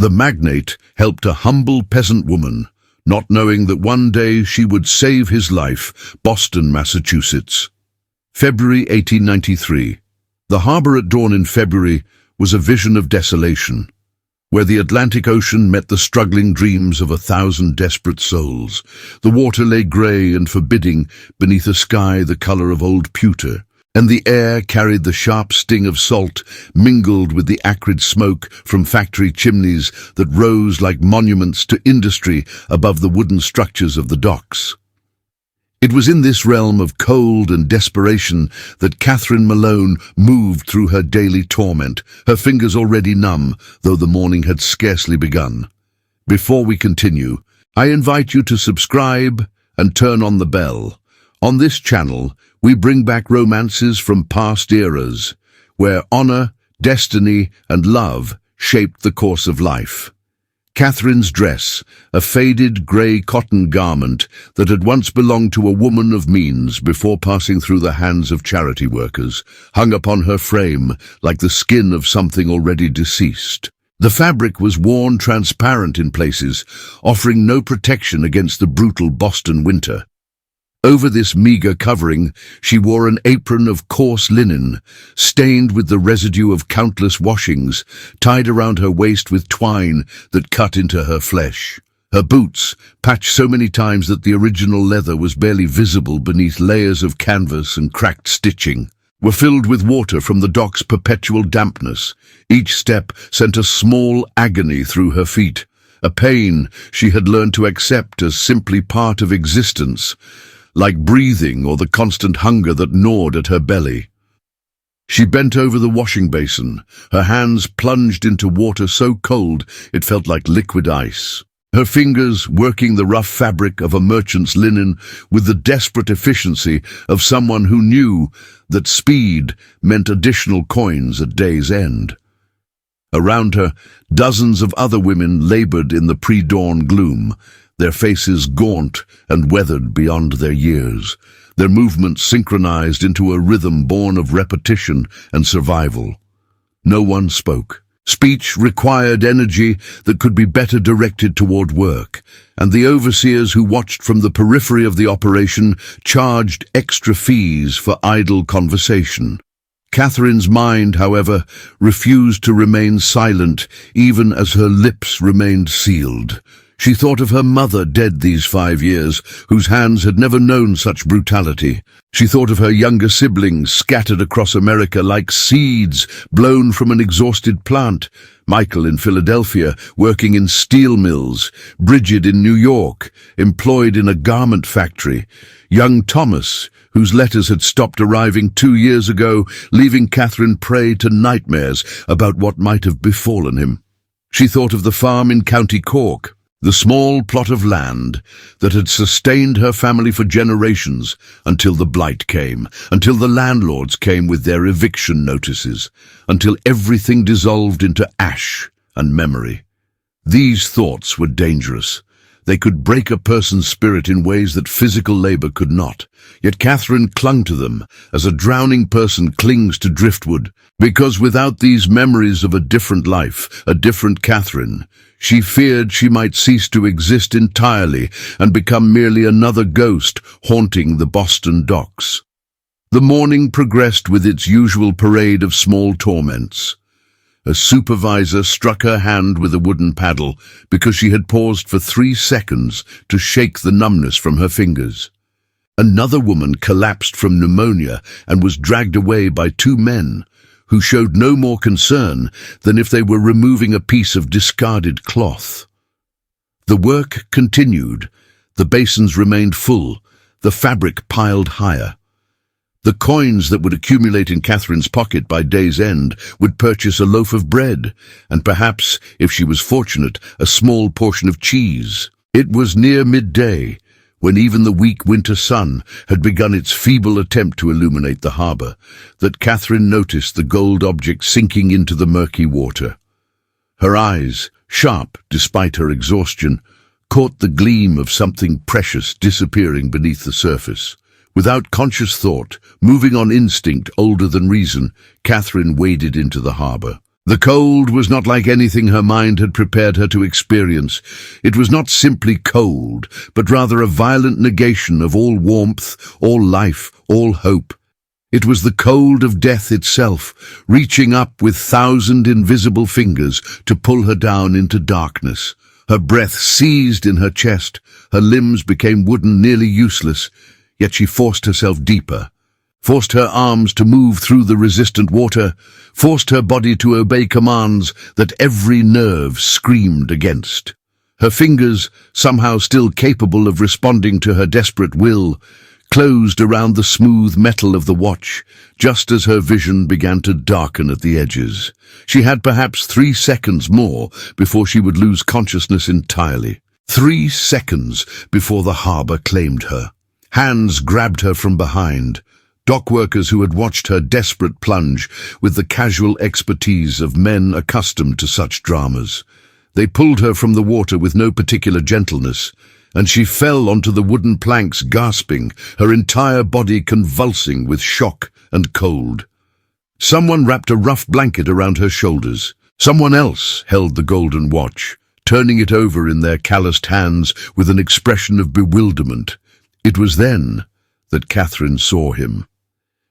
The Magnate helped a humble peasant woman, not knowing that one day she would save his life. Boston, Massachusetts. February 1893. The harbor at dawn in February was a vision of desolation, where the Atlantic Ocean met the struggling dreams of 1,000 desperate souls. The water lay grey and forbidding beneath a sky the colour of old pewter, and the air carried the sharp sting of salt, mingled with the acrid smoke from factory chimneys that rose like monuments to industry above the wooden structures of the docks. It was in this realm of cold and desperation that Catherine Malone moved through her daily torment, her fingers already numb, though the morning had scarcely begun. Before we continue, I invite you to subscribe and turn on the bell. On this channel, we bring back romances from past eras, where honor, destiny, and love shaped the course of life. Catherine's dress, a faded grey cotton garment that had once belonged to a woman of means before passing through the hands of charity workers, hung upon her frame like the skin of something already deceased. The fabric was worn transparent in places, offering no protection against the brutal Boston winter. Over this meagre covering, she wore an apron of coarse linen, stained with the residue of countless washings, tied around her waist with twine that cut into her flesh. Her boots, patched so many times that the original leather was barely visible beneath layers of canvas and cracked stitching, were filled with water from the dock's perpetual dampness. Each step sent a small agony through her feet, a pain she had learned to accept as simply part of existence, like breathing or the constant hunger that gnawed at her belly. She bent over the washing basin, her hands plunged into water so cold it felt like liquid ice, her fingers working the rough fabric of a merchant's linen with the desperate efficiency of someone who knew that speed meant additional coins at day's end. Around her, dozens of other women labored in the pre-dawn gloom, their faces gaunt and weathered beyond their years, their movements synchronized into a rhythm born of repetition and survival. No one spoke. Speech required energy that could be better directed toward work, and the overseers who watched from the periphery of the operation charged extra fees for idle conversation. Catherine's mind, however, refused to remain silent even as her lips remained sealed. She thought of her mother dead these 5 years, whose hands had never known such brutality. She thought of her younger siblings scattered across America like seeds blown from an exhausted plant. Michael in Philadelphia, working in steel mills. Bridget in New York, employed in a garment factory. Young Thomas, whose letters had stopped arriving 2 years ago, leaving Catherine prey to nightmares about what might have befallen him. She thought of the farm in County Cork, the small plot of land that had sustained her family for generations until the blight came, until the landlords came with their eviction notices, until everything dissolved into ash and memory. These thoughts were dangerous. They could break a person's spirit in ways that physical labor could not. Yet Catherine clung to them as a drowning person clings to driftwood, because without these memories of a different life, a different Catherine, she feared she might cease to exist entirely and become merely another ghost haunting the Boston docks. The morning progressed with its usual parade of small torments. A supervisor struck her hand with a wooden paddle because she had paused for 3 seconds to shake the numbness from her fingers. Another woman collapsed from pneumonia and was dragged away by 2 men who showed no more concern than if they were removing a piece of discarded cloth. The work continued. The basins remained full, the fabric piled higher. The coins that would accumulate in Catherine's pocket by day's end would purchase a loaf of bread, and perhaps, if she was fortunate, a small portion of cheese. It was near midday, when even the weak winter sun had begun its feeble attempt to illuminate the harbor, that Catherine noticed the gold object sinking into the murky water. Her eyes, sharp despite her exhaustion, caught the gleam of something precious disappearing beneath the surface. Without conscious thought, moving on instinct older than reason, Catherine waded into the harbor. The cold was not like anything her mind had prepared her to experience. It was not simply cold, but rather a violent negation of all warmth, all life, all hope. It was the cold of death itself, reaching up with 1,000 invisible fingers to pull her down into darkness. Her breath seized in her chest, her limbs became wooden, nearly useless, yet she forced herself deeper. Forced her arms to move through the resistant water, forced her body to obey commands that every nerve screamed against. Her fingers, somehow still capable of responding to her desperate will, closed around the smooth metal of the watch, just as her vision began to darken at the edges. She had perhaps 3 seconds more before she would lose consciousness entirely. 3 seconds before the harbour claimed her. Hands grabbed her from behind. Dockworkers who had watched her desperate plunge with the casual expertise of men accustomed to such dramas. They pulled her from the water with no particular gentleness, and she fell onto the wooden planks gasping, her entire body convulsing with shock and cold. Someone wrapped a rough blanket around her shoulders. Someone else held the golden watch, turning it over in their calloused hands with an expression of bewilderment. It was then that Catherine saw him.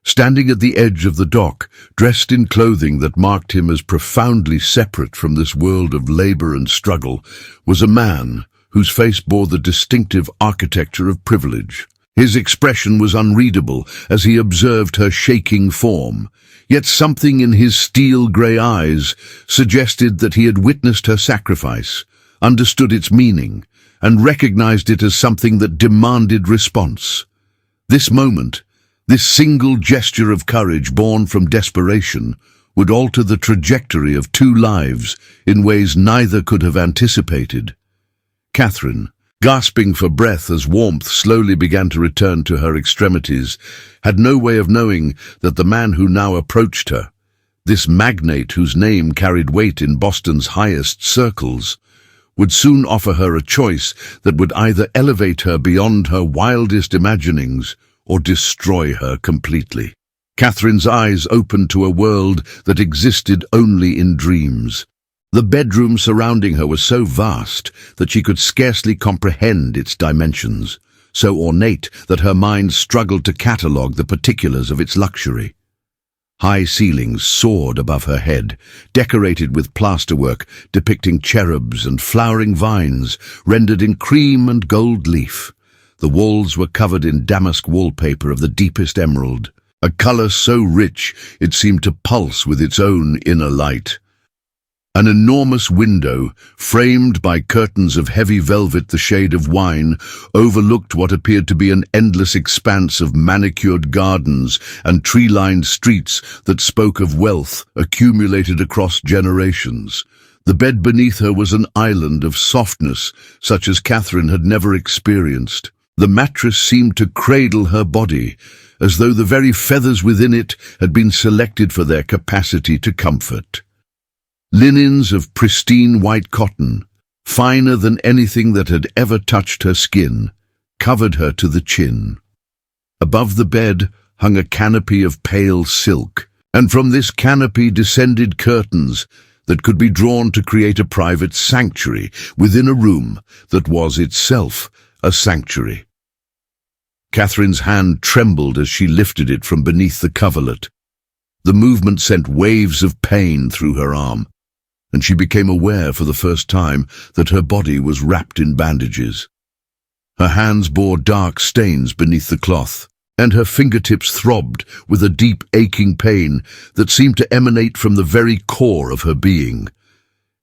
Standing at the edge of the dock, dressed in clothing that marked him as profoundly separate from this world of labor and struggle, was a man whose face bore the distinctive architecture of privilege. His expression was unreadable as he observed her shaking form, yet something in his steel-grey eyes suggested that he had witnessed her sacrifice, understood its meaning, and recognized it as something that demanded response. This moment, this single gesture of courage born from desperation, would alter the trajectory of 2 lives in ways neither could have anticipated. Catherine, gasping for breath as warmth slowly began to return to her extremities, had no way of knowing that the man who now approached her, this magnate whose name carried weight in Boston's highest circles, would soon offer her a choice that would either elevate her beyond her wildest imaginings or destroy her completely. Catherine's eyes opened to a world that existed only in dreams. The bedroom surrounding her was so vast that she could scarcely comprehend its dimensions, so ornate that her mind struggled to catalogue the particulars of its luxury. High ceilings soared above her head, decorated with plasterwork depicting cherubs and flowering vines rendered in cream and gold leaf. The walls were covered in damask wallpaper of the deepest emerald, a color so rich it seemed to pulse with its own inner light. An enormous window, framed by curtains of heavy velvet the shade of wine, overlooked what appeared to be an endless expanse of manicured gardens and tree-lined streets that spoke of wealth accumulated across generations. The bed beneath her was an island of softness such as Catherine had never experienced. The mattress seemed to cradle her body, as though the very feathers within it had been selected for their capacity to comfort. Linens of pristine white cotton, finer than anything that had ever touched her skin, covered her to the chin. Above the bed hung a canopy of pale silk, and from this canopy descended curtains that could be drawn to create a private sanctuary within a room that was itself a sanctuary. Catherine's hand trembled as she lifted it from beneath the coverlet. The movement sent waves of pain through her arm, and she became aware for the first time that her body was wrapped in bandages. Her hands bore dark stains beneath the cloth, and her fingertips throbbed with a deep aching pain that seemed to emanate from the very core of her being.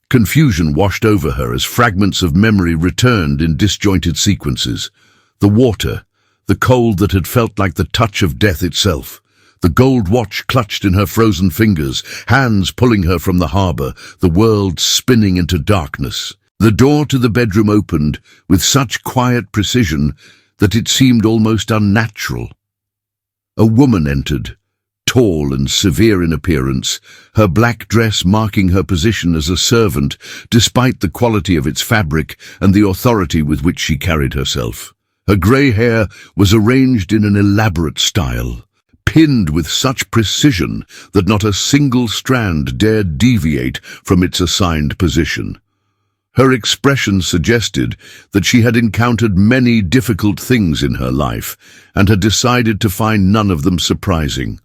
Confusion washed over her as fragments of memory returned in disjointed sequences. The water, the cold that had felt like the touch of death itself, the gold watch clutched in her frozen fingers, hands pulling her from the harbour, the world spinning into darkness. The door to the bedroom opened with such quiet precision that it seemed almost unnatural. A woman entered, tall and severe in appearance, her black dress marking her position as a servant, despite the quality of its fabric and the authority with which she carried herself. Her grey hair was arranged in an elaborate style, pinned with such precision that not a single strand dared deviate from its assigned position. Her expression suggested that she had encountered many difficult things in her life and had decided to find none of them surprising.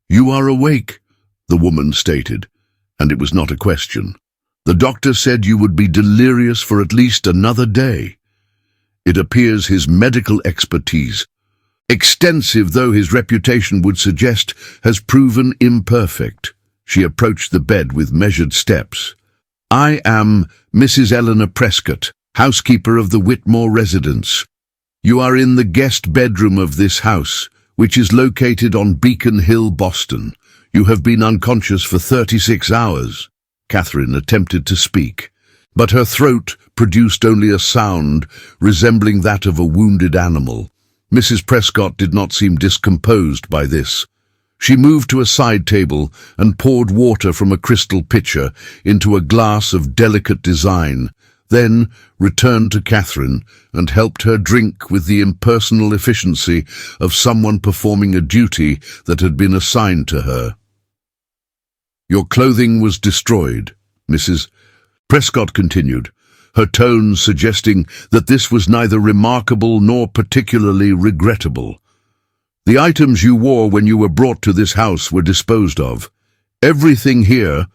"You are awake," the woman stated, and it was not a question. "The doctor said you would be delirious for at least another day. It appears his medical expertise, extensive though his reputation would suggest, has proven imperfect." She approached the bed with measured steps. "I am Mrs. Eleanor Prescott, housekeeper of the Whitmore residence. You are in the guest bedroom of this house, which is located on Beacon Hill, Boston. You have been unconscious for 36 hours. Catherine attempted to speak, but her throat produced only a sound resembling that of a wounded animal. Mrs. Prescott did not seem discomposed by this. She moved to a side table and poured water from a crystal pitcher into a glass of delicate design, then returned to Catherine and helped her drink with the impersonal efficiency of someone performing a duty that had been assigned to her. "Your clothing was destroyed," Mrs. Prescott continued, her tones suggesting that this was neither remarkable nor particularly regrettable. "The items you wore when you were brought to this house were disposed of. Everything here,"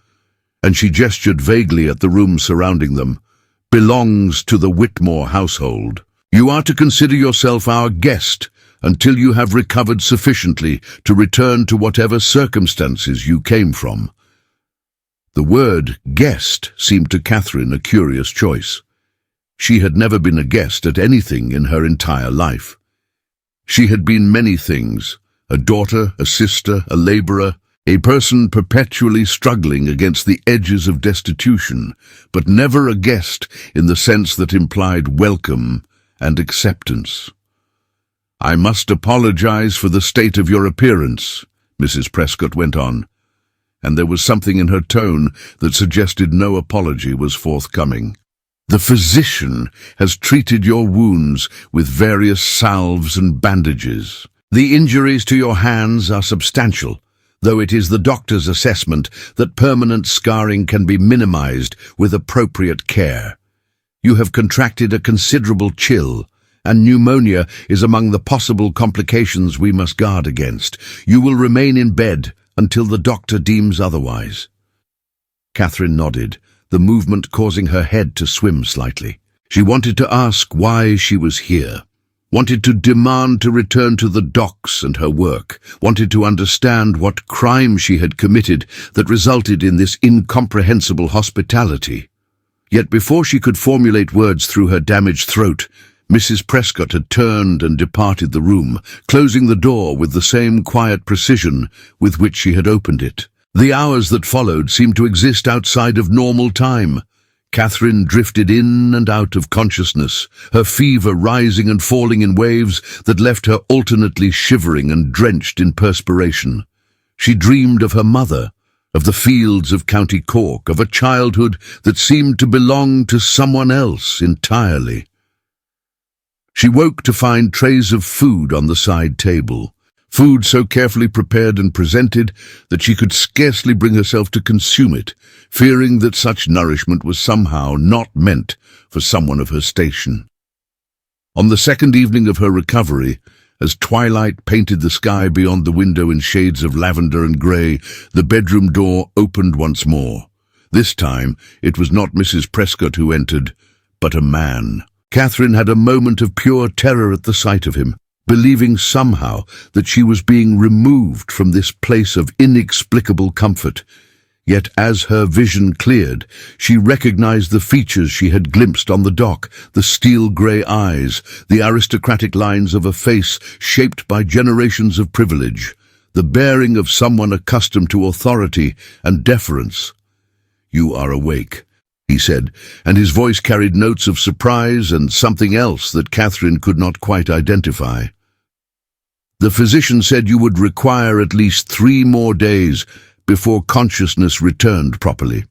and she gestured vaguely at the room surrounding them, "belongs to the Whitmore household. You are to consider yourself our guest until you have recovered sufficiently to return to whatever circumstances you came from." The word guest seemed to Catherine a curious choice. She had never been a guest at anything in her entire life. She had been many things: a daughter, a sister, a laborer, a person perpetually struggling against the edges of destitution, but never a guest in the sense that implied welcome and acceptance. "I must apologize for the state of your appearance," Mrs. Prescott went on, and there was something in her tone that suggested no apology was forthcoming. "The physician has treated your wounds with various salves and bandages. The injuries to your hands are substantial, though it is the doctor's assessment that permanent scarring can be minimized with appropriate care. You have contracted a considerable chill, and pneumonia is among the possible complications we must guard against. You will remain in bed until the doctor deems otherwise." Catherine nodded, the movement causing her head to swim slightly. She wanted to ask why she was here, wanted to demand to return to the docks and her work, wanted to understand what crime she had committed that resulted in this incomprehensible hospitality. Yet before she could formulate words through her damaged throat, Mrs. Prescott had turned and departed the room, closing the door with the same quiet precision with which she had opened it. The hours that followed seemed to exist outside of normal time. Catherine drifted in and out of consciousness, her fever rising and falling in waves that left her alternately shivering and drenched in perspiration. She dreamed of her mother, of the fields of County Cork, of a childhood that seemed to belong to someone else entirely. She woke to find trays of food on the side table, food so carefully prepared and presented that she could scarcely bring herself to consume it, fearing that such nourishment was somehow not meant for someone of her station. On the second evening of her recovery, as twilight painted the sky beyond the window in shades of lavender and grey, the bedroom door opened once more. This time it was not Mrs. Prescott who entered, but a man. Catherine had a moment of pure terror at the sight of him, believing somehow that she was being removed from this place of inexplicable comfort. Yet as her vision cleared, she recognized the features she had glimpsed on the dock, the steel-grey eyes, the aristocratic lines of a face shaped by generations of privilege, the bearing of someone accustomed to authority and deference. "You are awake," he said, and his voice carried notes of surprise and something else that Catherine could not quite identify. "The physician said you would require at least 3 more days before consciousness returned properly."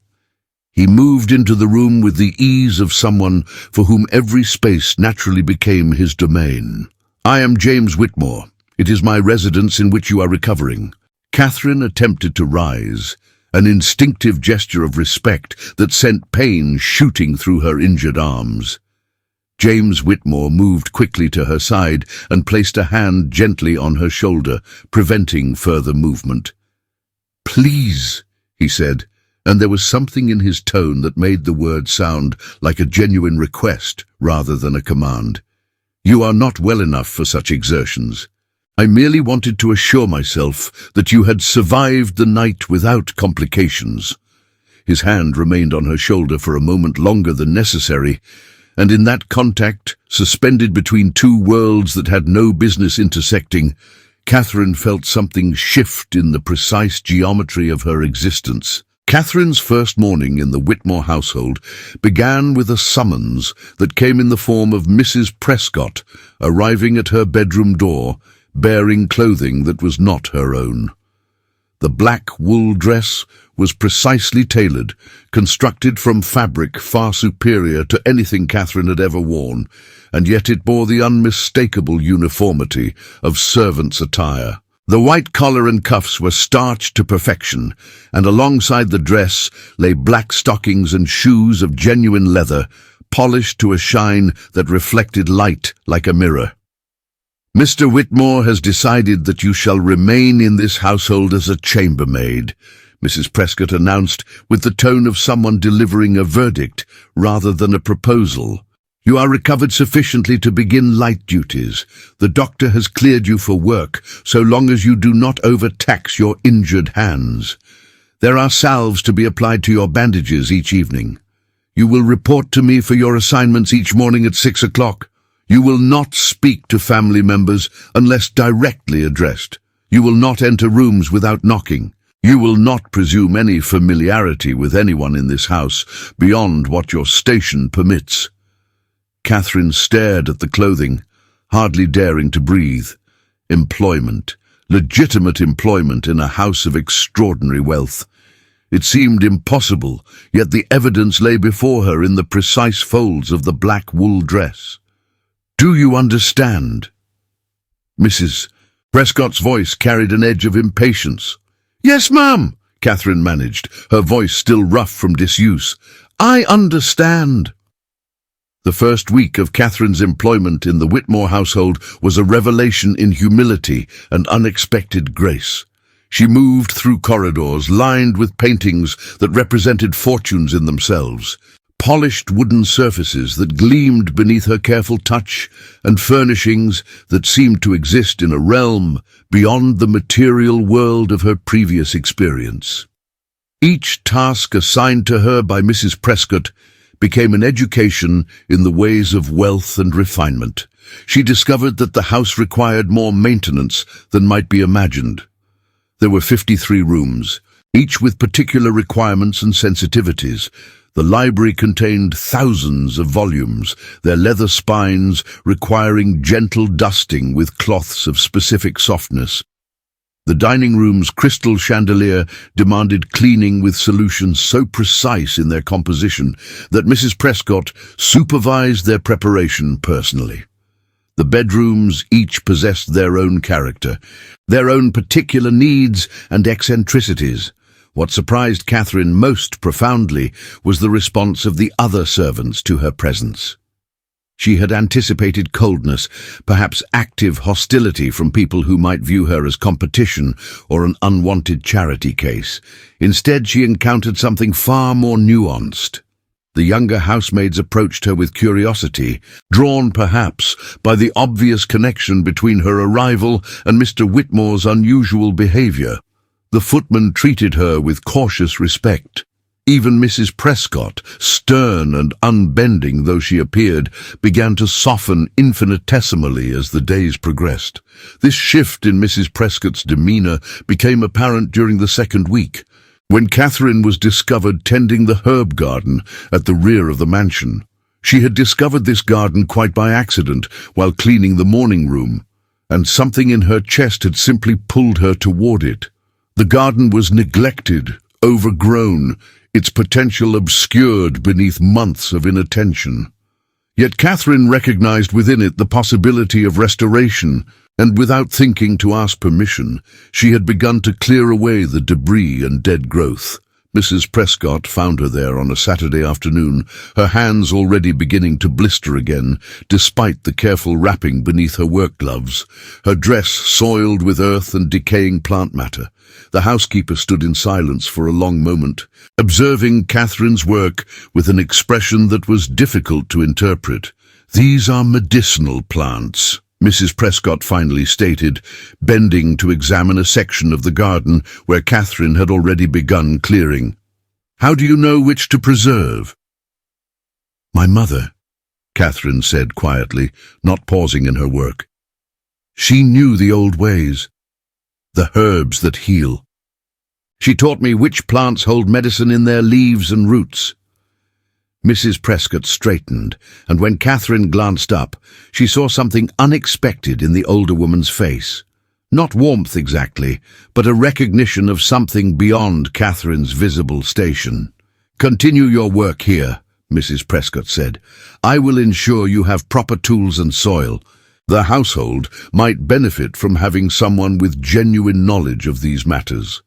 He moved into the room with the ease of someone for whom every space naturally became his domain. "I am James Whitmore. It is my residence in which you are recovering." Catherine attempted to rise, an instinctive gesture of respect that sent pain shooting through her injured arms. James Whitmore moved quickly to her side and placed a hand gently on her shoulder, preventing further movement. "Please," he said, and there was something in his tone that made the word sound like a genuine request rather than a command. "You are not well enough for such exertions. I merely wanted to assure myself that you had survived the night without complications." His hand remained on her shoulder for a moment longer than necessary, and in that contact, suspended between two worlds that had no business intersecting, Catherine felt something shift in the precise geometry of her existence. Catherine's first morning in the Whitmore household began with a summons that came in the form of Mrs. Prescott arriving at her bedroom door, bearing clothing that was not her own. The black wool dress was precisely tailored, constructed from fabric far superior to anything Catherine had ever worn, and yet it bore the unmistakable uniformity of servant's attire. The white collar and cuffs were starched to perfection, and alongside the dress lay black stockings and shoes of genuine leather, polished to a shine that reflected light like a mirror. "Mr. Whitmore has decided that you shall remain in this household as a chambermaid," Mrs. Prescott announced with the tone of someone delivering a verdict rather than a proposal. "You are recovered sufficiently to begin light duties. The doctor has cleared you for work, so long as you do not overtax your injured hands. There are salves to be applied to your bandages each evening. You will report to me for your assignments each morning at 6 o'clock. You will not speak to family members unless directly addressed. You will not enter rooms without knocking. You will not presume any familiarity with anyone in this house beyond what your station permits." Catherine stared at the clothing, hardly daring to breathe. Employment, legitimate employment in a house of extraordinary wealth. It seemed impossible, yet the evidence lay before her in the precise folds of the black wool dress. "Do you understand?" Mrs. Prescott's voice carried an edge of impatience. "Yes, ma'am," Catherine managed, her voice still rough from disuse. "I understand." The first week of Catherine's employment in the Whitmore household was a revelation in humility and unexpected grace. She moved through corridors lined with paintings that represented fortunes in themselves, polished wooden surfaces that gleamed beneath her careful touch, and furnishings that seemed to exist in a realm beyond the material world of her previous experience. Each task assigned to her by Mrs. Prescott became an education in the ways of wealth and refinement. She discovered that the house required more maintenance than might be imagined. There were 53 rooms, each with particular requirements and sensitivities. The library contained thousands of volumes, their leather spines requiring gentle dusting with cloths of specific softness. The dining room's crystal chandelier demanded cleaning with solutions so precise in their composition that Mrs. Prescott supervised their preparation personally. The bedrooms each possessed their own character, their own particular needs and eccentricities. What surprised Catherine most profoundly was the response of the other servants to her presence. She had anticipated coldness, perhaps active hostility from people who might view her as competition or an unwanted charity case. Instead, she encountered something far more nuanced. The younger housemaids approached her with curiosity, drawn perhaps by the obvious connection between her arrival and Mr. Whitmore's unusual behavior. The footman treated her with cautious respect. Even Mrs. Prescott, stern and unbending though she appeared, began to soften infinitesimally as the days progressed. This shift in Mrs. Prescott's demeanor became apparent during the second week, when Catherine was discovered tending the herb garden at the rear of the mansion. She had discovered this garden quite by accident while cleaning the morning room, and something in her chest had simply pulled her toward it. The garden was neglected, overgrown, its potential obscured beneath months of inattention. Yet Catherine recognized within it the possibility of restoration. And without thinking to ask permission, she had begun to clear away the debris and dead growth. Mrs. Prescott found her there on a Saturday afternoon, her hands already beginning to blister again, despite the careful wrapping beneath her work gloves, her dress soiled with earth and decaying plant matter. The housekeeper stood in silence for a long moment, observing Catherine's work with an expression that was difficult to interpret. "These are medicinal plants," Mrs. Prescott finally stated, bending to examine a section of the garden where Catherine had already begun clearing. "How do you know which to preserve?" "My mother," Catherine said quietly, not pausing in her work. "She knew the old ways, the herbs that heal. She taught me which plants hold medicine in their leaves and roots." Mrs. Prescott straightened, and when Catherine glanced up, she saw something unexpected in the older woman's face. Not warmth exactly, but a recognition of something beyond Catherine's visible station. "Continue your work here," Mrs. Prescott said. "I will ensure you have proper tools and soil. The household might benefit from having someone with genuine knowledge of these matters."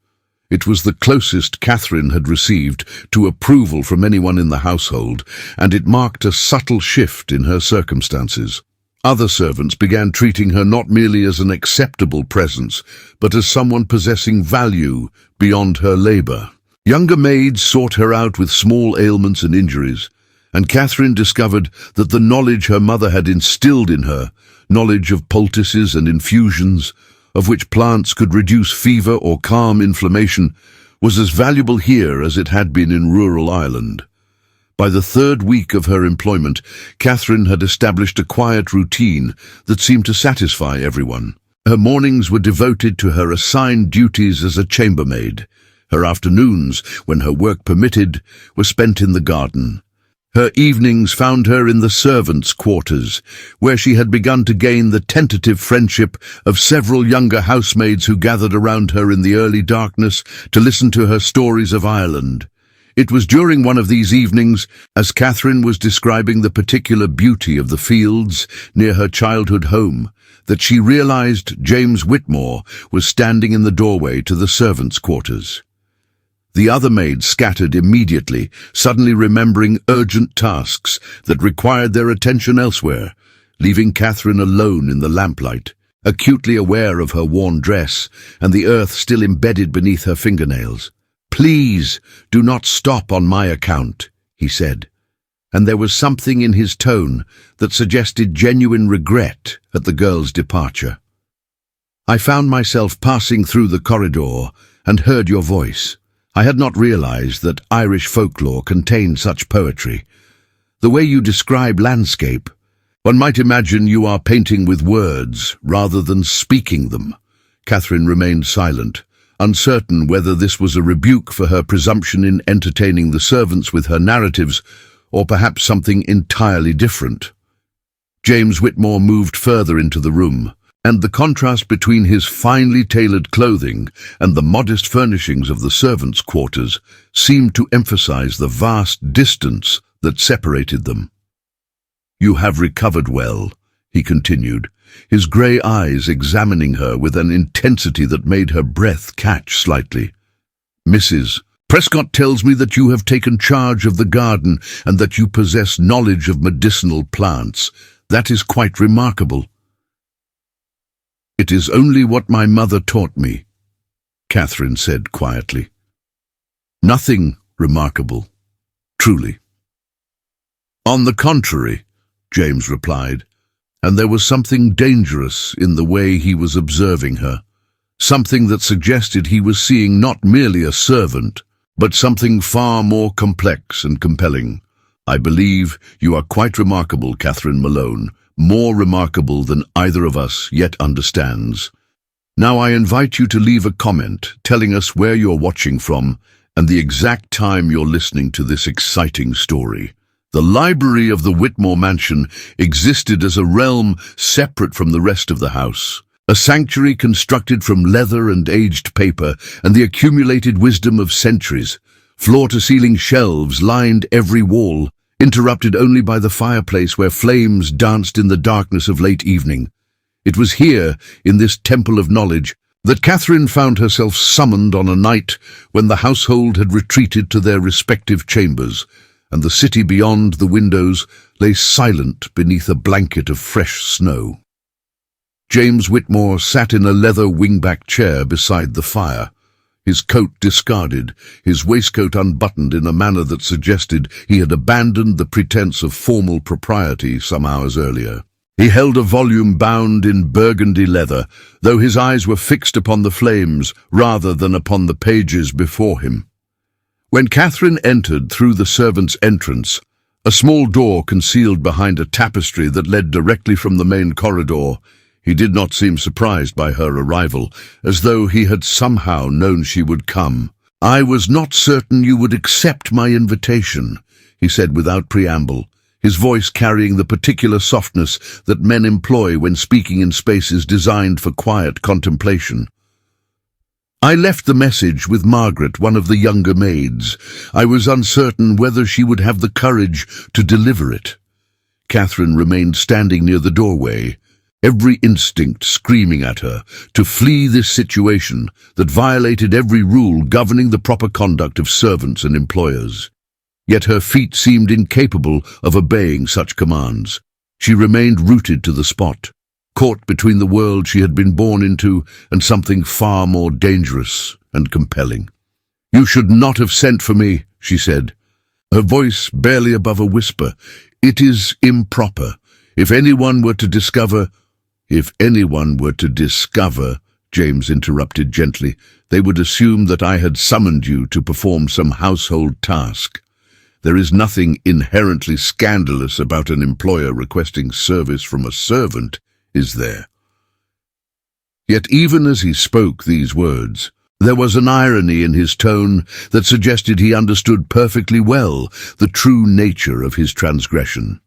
It was the closest Catherine had received to approval from anyone in the household, and it marked a subtle shift in her circumstances. Other servants began treating her not merely as an acceptable presence, but as someone possessing value beyond her labor. Younger maids sought her out with small ailments and injuries, and Catherine discovered that the knowledge her mother had instilled in her, knowledge of poultices and infusions, of which plants could reduce fever or calm inflammation, was as valuable here as it had been in rural Ireland. By the third week of her employment, Catherine had established a quiet routine that seemed to satisfy everyone. Her mornings were devoted to her assigned duties as a chambermaid. Her afternoons, when her work permitted, were spent in the garden. Her evenings found her in the servants' quarters, where she had begun to gain the tentative friendship of several younger housemaids who gathered around her in the early darkness to listen to her stories of Ireland. It was during one of these evenings, as Catherine was describing the particular beauty of the fields near her childhood home, that she realized James Whitmore was standing in the doorway to the servants' quarters. The other maids scattered immediately, suddenly remembering urgent tasks that required their attention elsewhere, leaving Catherine alone in the lamplight, acutely aware of her worn dress and the earth still embedded beneath her fingernails. "Please, do not stop on my account," he said, and there was something in his tone that suggested genuine regret at the girl's departure. "I found myself passing through the corridor and heard your voice. I had not realized that Irish folklore contained such poetry. The way you describe landscape, one might imagine you are painting with words rather than speaking them." Catherine remained silent, uncertain whether this was a rebuke for her presumption in entertaining the servants with her narratives, or perhaps something entirely different. James Whitmore moved further into the room, and the contrast between his finely tailored clothing and the modest furnishings of the servants' quarters seemed to emphasize the vast distance that separated them. "You have recovered well," he continued, his grey eyes examining her with an intensity that made her breath catch slightly. "Mrs. Prescott tells me that you have taken charge of the garden and that you possess knowledge of medicinal plants. That is quite remarkable." "It is only what my mother taught me," Catherine said quietly. "Nothing remarkable, truly." "On the contrary," James replied, and there was something dangerous in the way he was observing her, something that suggested he was seeing not merely a servant, but something far more complex and compelling. "I believe you are quite remarkable, Catherine Malone, more remarkable than either of us yet understands. Now I invite you to leave a comment telling us where you're watching from and the exact time you're listening to this exciting story." The library of the Whitmore mansion existed as a realm separate from the rest of the house, a sanctuary constructed from leather and aged paper and the accumulated wisdom of centuries. Floor-to-ceiling shelves lined every wall, interrupted only by the fireplace where flames danced in the darkness of late evening. It was here, in this temple of knowledge, that Catherine found herself summoned on a night when the household had retreated to their respective chambers, and the city beyond the windows lay silent beneath a blanket of fresh snow. James Whitmore sat in a leather wingback chair beside the fire, his coat discarded, his waistcoat unbuttoned in a manner that suggested he had abandoned the pretense of formal propriety some hours earlier. He held a volume bound in burgundy leather, though his eyes were fixed upon the flames rather than upon the pages before him. When Catherine entered through the servants' entrance, a small door concealed behind a tapestry that led directly from the main corridor, he did not seem surprised by her arrival, as though he had somehow known she would come. "I was not certain you would accept my invitation," he said without preamble, his voice carrying the particular softness that men employ when speaking in spaces designed for quiet contemplation. "I left the message with Margaret, one of the younger maids. I was uncertain whether she would have the courage to deliver it." Catherine remained standing near the doorway, every instinct screaming at her to flee this situation that violated every rule governing the proper conduct of servants and employers. Yet her feet seemed incapable of obeying such commands. She remained rooted to the spot, caught between the world she had been born into and something far more dangerous and compelling. "You should not have sent for me," she said, her voice barely above a whisper. "It is improper. If anyone were to discover..." "If anyone were to discover," James interrupted gently, "they would assume that I had summoned you to perform some household task. There is nothing inherently scandalous about an employer requesting service from a servant, is there?" Yet even as he spoke these words, there was an irony in his tone that suggested he understood perfectly well the true nature of his transgression.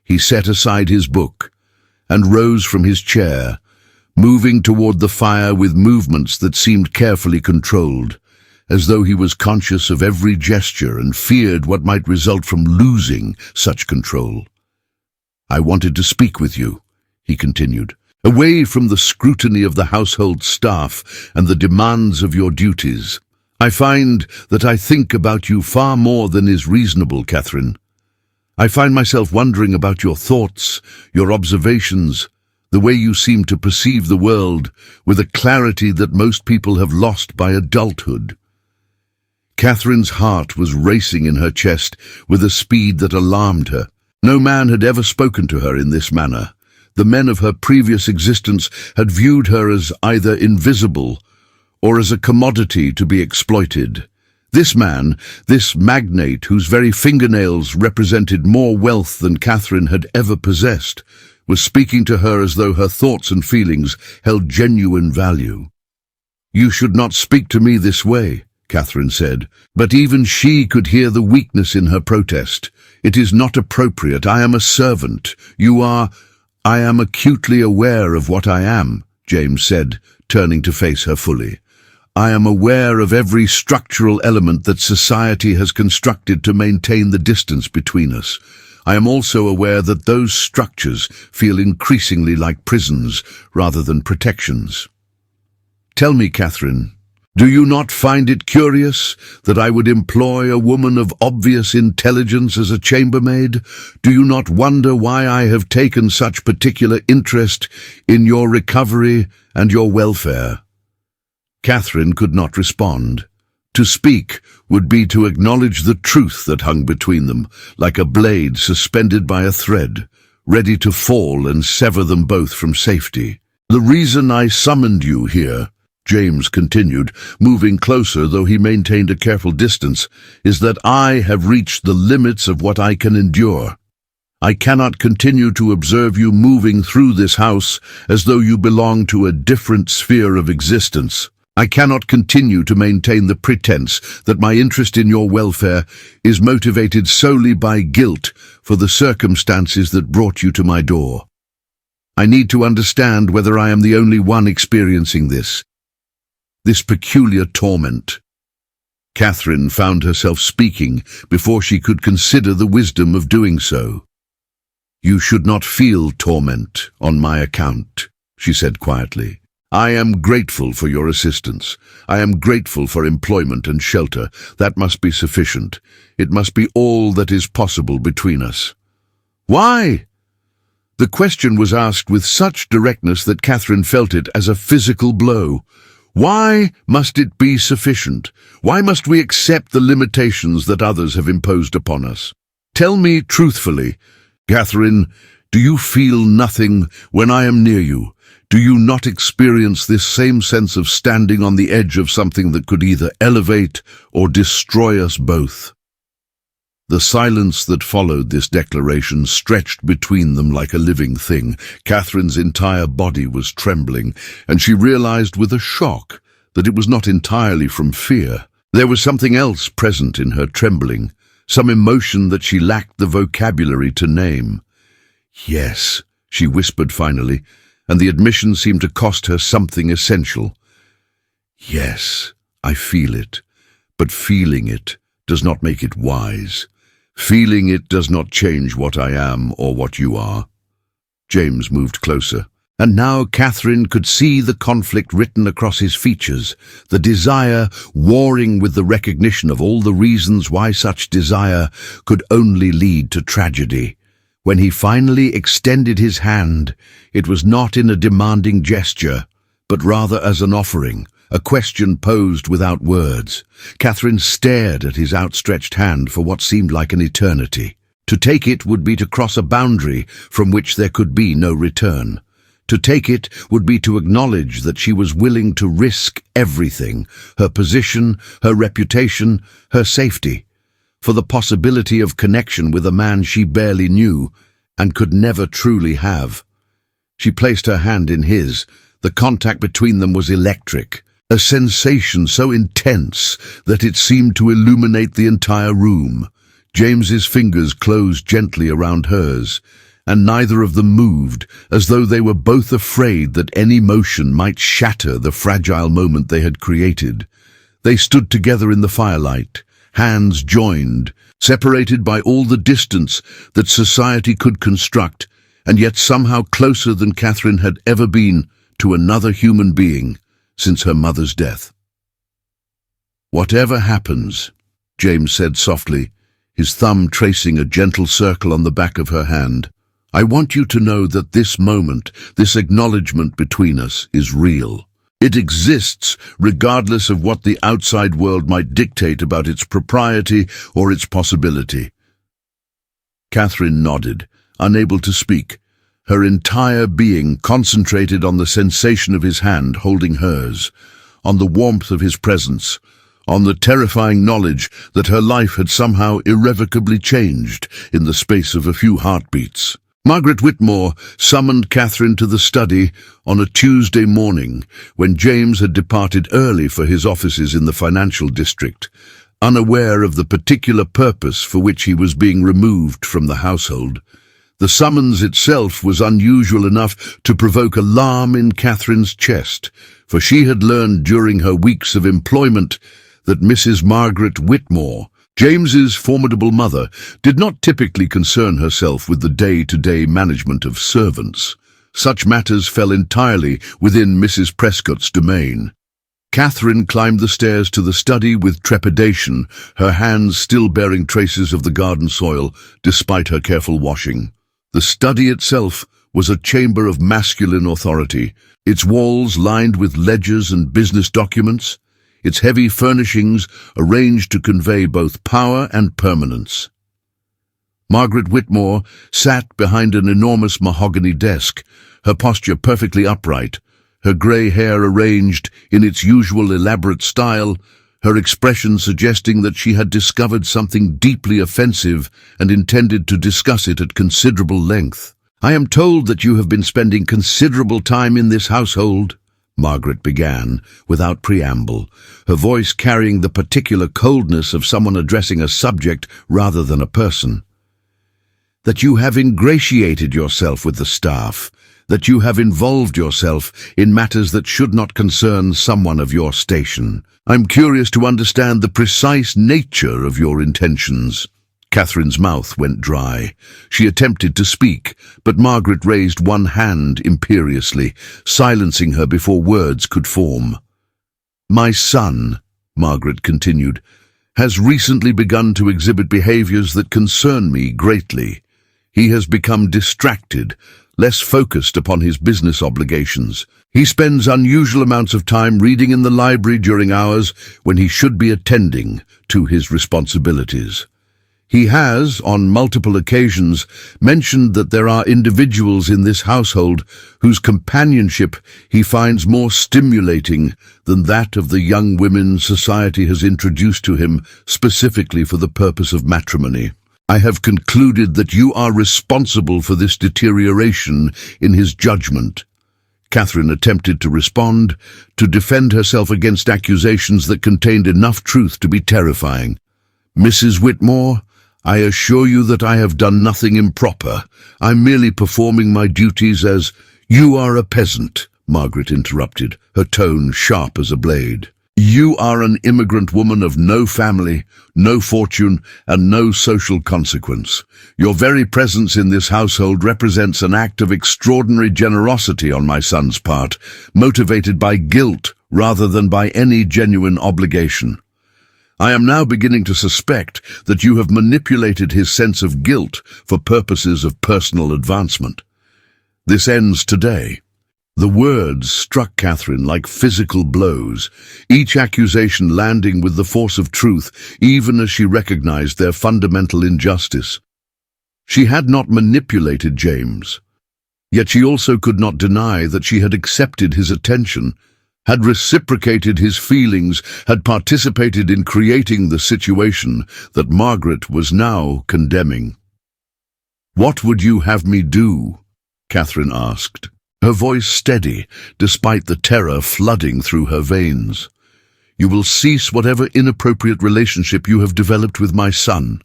He set aside his book and rose from his chair, moving toward the fire with movements that seemed carefully controlled, as though he was conscious of every gesture and feared what might result from losing such control. "I wanted to speak with you," he continued, "away from the scrutiny of the household staff and the demands of your duties. I find that I think about you far more than is reasonable, Catherine. I find myself wondering about your thoughts, your observations, the way you seem to perceive the world with a clarity that most people have lost by adulthood." Catherine's heart was racing in her chest with a speed that alarmed her. No man had ever spoken to her in this manner. The men of her previous existence had viewed her as either invisible or as a commodity to be exploited. This man, this magnate whose very fingernails represented more wealth than Catherine had ever possessed, was speaking to her as though her thoughts and feelings held genuine value. "You should not speak to me this way," Catherine said, but even she could hear the weakness in her protest. "It is not appropriate. I am a servant. You are..." "I am acutely aware of what I am," James said, turning to face her fully. "I am aware of every structural element that society has constructed to maintain the distance between us. I am also aware that those structures feel increasingly like prisons rather than protections. Tell me, Catherine, do you not find it curious that I would employ a woman of obvious intelligence as a chambermaid? Do you not wonder why I have taken such particular interest in your recovery and your welfare?" Catherine could not respond. To speak would be to acknowledge the truth that hung between them, like a blade suspended by a thread, ready to fall and sever them both from safety. "The reason I summoned you here," James continued, moving closer though he maintained a careful distance, "is that I have reached the limits of what I can endure. I cannot continue to observe you moving through this house as though you belong to a different sphere of existence. I cannot continue to maintain the pretense that my interest in your welfare is motivated solely by guilt for the circumstances that brought you to my door. I need to understand whether I am the only one experiencing this peculiar torment." Catherine found herself speaking before she could consider the wisdom of doing so. "You should not feel torment on my account," she said quietly. "I am grateful for your assistance. I am grateful for employment and shelter. That must be sufficient. It must be all that is possible between us." "Why?" The question was asked with such directness that Catherine felt it as a physical blow. Why must it be sufficient? Why must we accept the limitations that others have imposed upon us? Tell me truthfully, Catherine, do you feel nothing when I am near you? Do you not experience this same sense of standing on the edge of something that could either elevate or destroy us both? The silence that followed this declaration stretched between them like a living thing. Catherine's entire body was trembling, and she realized with a shock that it was not entirely from fear. There was something else present in her trembling, some emotion that she lacked the vocabulary to name. "Yes," she whispered finally, and the admission seemed to cost her something essential. "Yes, I feel it, but feeling it does not make it wise. Feeling it does not change what I am or what you are." James moved closer, and now Catherine could see the conflict written across his features, the desire warring with the recognition of all the reasons why such desire could only lead to tragedy. When he finally extended his hand, it was not in a demanding gesture, but rather as an offering, a question posed without words. Catherine stared at his outstretched hand for what seemed like an eternity. To take it would be to cross a boundary from which there could be no return. To take it would be to acknowledge that she was willing to risk everything, her position, her reputation, her safety, for the possibility of connection with a man she barely knew and could never truly have. She placed her hand in his. The contact between them was electric, a sensation so intense that it seemed to illuminate the entire room. James's fingers closed gently around hers, and neither of them moved, as though they were both afraid that any motion might shatter the fragile moment they had created. They stood together in the firelight, hands joined, separated by all the distance that society could construct, and yet somehow closer than Catherine had ever been to another human being since her mother's death. "Whatever happens," James said softly, his thumb tracing a gentle circle on the back of her hand, "I want you to know that this moment, this acknowledgement between us, is real. It exists regardless of what the outside world might dictate about its propriety or its possibility." Catherine nodded, unable to speak, her entire being concentrated on the sensation of his hand holding hers, on the warmth of his presence, on the terrifying knowledge that her life had somehow irrevocably changed in the space of a few heartbeats. Margaret Whitmore summoned Catherine to the study on a Tuesday morning when James had departed early for his offices in the financial district, unaware of the particular purpose for which he was being removed from the household. The summons itself was unusual enough to provoke alarm in Catherine's chest, for she had learned during her weeks of employment that Mrs. Margaret Whitmore, James's formidable mother, did not typically concern herself with the day-to-day management of servants. Such matters fell entirely within Mrs. Prescott's domain. Catherine climbed the stairs to the study with trepidation, her hands still bearing traces of the garden soil despite her careful washing. The study itself was a chamber of masculine authority, its walls lined with ledgers and business documents, its heavy furnishings arranged to convey both power and permanence. Margaret Whitmore sat behind an enormous mahogany desk, her posture perfectly upright, her grey hair arranged in its usual elaborate style, her expression suggesting that she had discovered something deeply offensive and intended to discuss it at considerable length. "I am told that you have been spending considerable time in this household," Margaret began, without preamble, her voice carrying the particular coldness of someone addressing a subject rather than a person. "That you have ingratiated yourself with the staff, that you have involved yourself in matters that should not concern someone of your station. I'm curious to understand the precise nature of your intentions." Catherine's mouth went dry. She attempted to speak, but Margaret raised one hand imperiously, silencing her before words could form. "My son," Margaret continued, "has recently begun to exhibit behaviors that concern me greatly. He has become distracted, less focused upon his business obligations. He spends unusual amounts of time reading in the library during hours when he should be attending to his responsibilities. He has, on multiple occasions, mentioned that there are individuals in this household whose companionship he finds more stimulating than that of the young women society has introduced to him specifically for the purpose of matrimony. I have concluded that you are responsible for this deterioration in his judgment." Catherine attempted to respond, to defend herself against accusations that contained enough truth to be terrifying. "Mrs. Whitmore, I assure you that I have done nothing improper. I'm merely performing my duties as—" "You are a peasant," Margaret interrupted, her tone sharp as a blade. "You are an immigrant woman of no family, no fortune, and no social consequence. Your very presence in this household represents an act of extraordinary generosity on my son's part, motivated by guilt rather than by any genuine obligation. I am now beginning to suspect that you have manipulated his sense of guilt for purposes of personal advancement. This ends today." The words struck Catherine like physical blows, each accusation landing with the force of truth, even as she recognized their fundamental injustice. She had not manipulated James, yet she also could not deny that she had accepted his attention, had reciprocated his feelings, had participated in creating the situation that Margaret was now condemning. "What would you have me do?" Catherine asked, her voice steady despite the terror flooding through her veins. "You will cease whatever inappropriate relationship you have developed with my son,"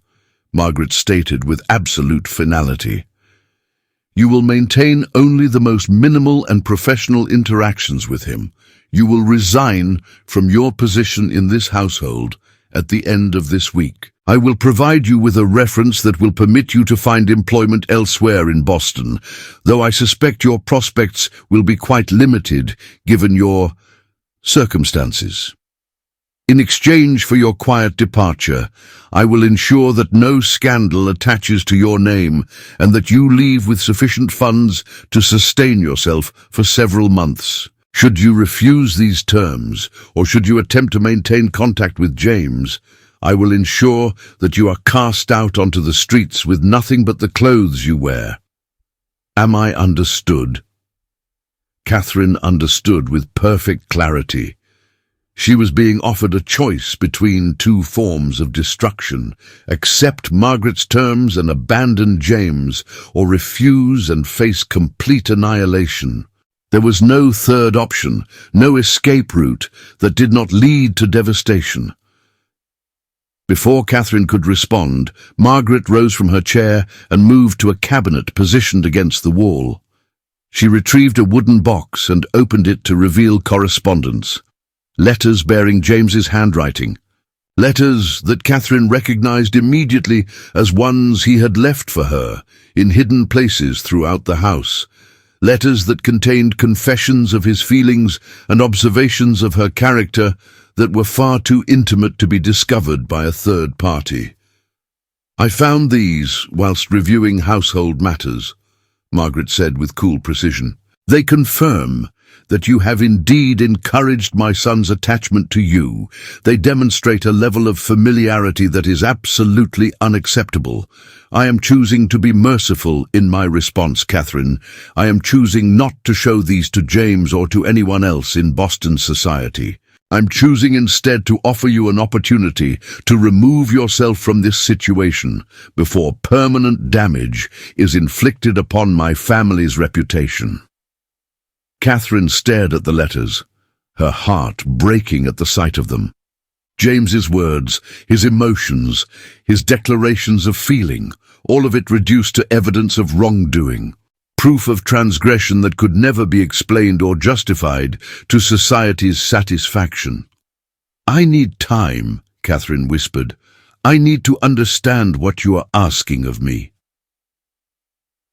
Margaret stated with absolute finality. "You will maintain only the most minimal and professional interactions with him. You will resign from your position in this household at the end of this week. I will provide you with a reference that will permit you to find employment elsewhere in Boston, though I suspect your prospects will be quite limited given your circumstances. In exchange for your quiet departure, I will ensure that no scandal attaches to your name and that you leave with sufficient funds to sustain yourself for several months. Should you refuse these terms, or should you attempt to maintain contact with James, I will ensure that you are cast out onto the streets with nothing but the clothes you wear. Am I understood?" Catherine understood with perfect clarity. She was being offered a choice between two forms of destruction: accept Margaret's terms and abandon James, or refuse and face complete annihilation. There was no third option, no escape route that did not lead to devastation. Before Catherine could respond, Margaret rose from her chair and moved to a cabinet positioned against the wall. She retrieved a wooden box and opened it to reveal correspondence. Letters bearing James's handwriting. Letters that Catherine recognized immediately as ones he had left for her in hidden places throughout the house. Letters that contained confessions of his feelings and observations of her character that were far too intimate to be discovered by a third party. "I found these whilst reviewing household matters," Margaret said with cool precision. "They confirm that you have indeed encouraged my son's attachment to you. They demonstrate a level of familiarity that is absolutely unacceptable. I am choosing to be merciful in my response, Catherine. I am choosing not to show these to James or to anyone else in Boston society. I'm choosing instead to offer you an opportunity to remove yourself from this situation before permanent damage is inflicted upon my family's reputation." Catherine stared at the letters, her heart breaking at the sight of them. James's words, his emotions, his declarations of feeling, all of it reduced to evidence of wrongdoing, proof of transgression that could never be explained or justified to society's satisfaction. "I need time," Catherine whispered. I need to understand what you are asking of me."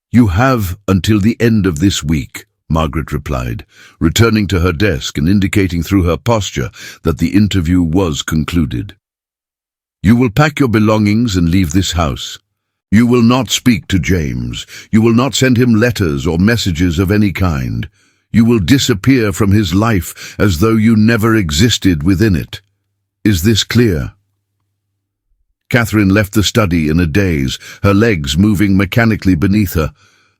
"You have until the end of this week," Margaret replied, returning to her desk and indicating through her posture that the interview was concluded. "You will pack your belongings and leave this house. You will not speak to James. You will not send him letters or messages of any kind. You will disappear from his life as though you never existed within it. Is this clear?" Catherine left the study in a daze, her legs moving mechanically beneath her,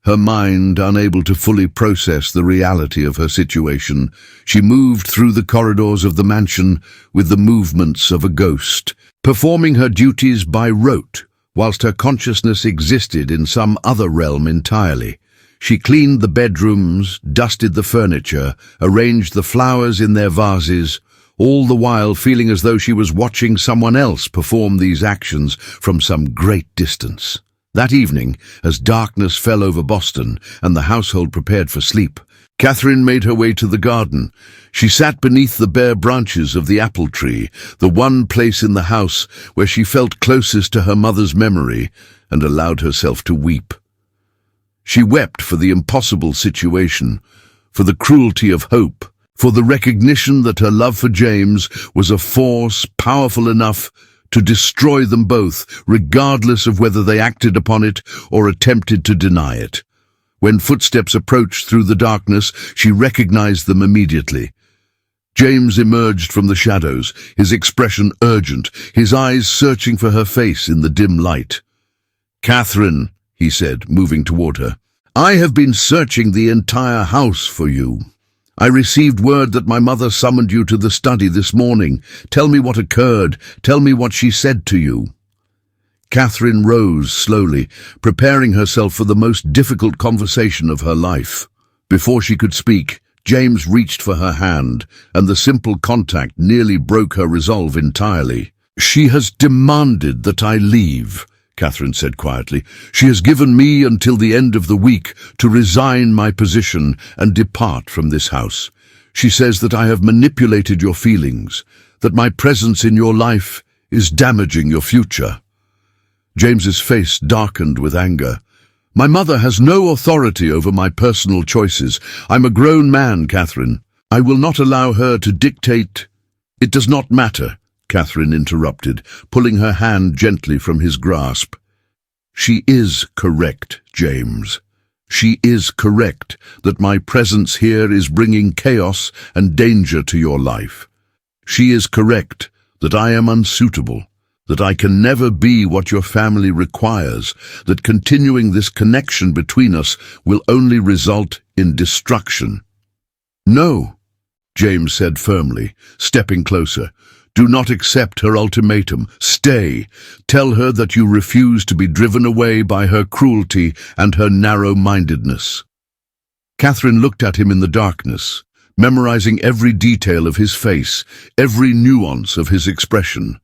her mind unable to fully process the reality of her situation. She moved through the corridors of the mansion with the movements of a ghost, performing her duties by rote, whilst her consciousness existed in some other realm entirely. She cleaned the bedrooms, dusted the furniture, arranged the flowers in their vases, all the while feeling as though she was watching someone else perform these actions from some great distance. That evening, as darkness fell over Boston and the household prepared for sleep, Catherine made her way to the garden. She sat beneath the bare branches of the apple tree, the one place in the house where she felt closest to her mother's memory, and allowed herself to weep. She wept for the impossible situation, for the cruelty of hope, for the recognition that her love for James was a force powerful enough to destroy them both, regardless of whether they acted upon it or attempted to deny it. When footsteps approached through the darkness, she recognized them immediately. James emerged from the shadows, his expression urgent, his eyes searching for her face in the dim light. "Catherine," he said, moving toward her, "I have been searching the entire house for you. I received word that my mother summoned you to the study this morning. Tell me what occurred. Tell me what she said to you." Catherine rose slowly, preparing herself for the most difficult conversation of her life. Before she could speak, James reached for her hand, and the simple contact nearly broke her resolve entirely. "She has demanded that I leave," Catherine said quietly. "She has given me until the end of the week to resign my position and depart from this house. She says that I have manipulated your feelings, that my presence in your life is damaging your future." James's face darkened with anger. "My mother has no authority over my personal choices. I'm a grown man, Catherine. I will not allow her to dictate—" "It does not matter," Catherine interrupted, pulling her hand gently from his grasp. "She is correct, James. She is correct that my presence here is bringing chaos and danger to your life. She is correct that I am unsuitable, that I can never be what your family requires, that continuing this connection between us will only result in destruction." "No," James said firmly, stepping closer. "Do not accept her ultimatum. Stay. Tell her that you refuse to be driven away by her cruelty and her narrow-mindedness." Catherine looked at him in the darkness, memorizing every detail of his face, every nuance of his expression.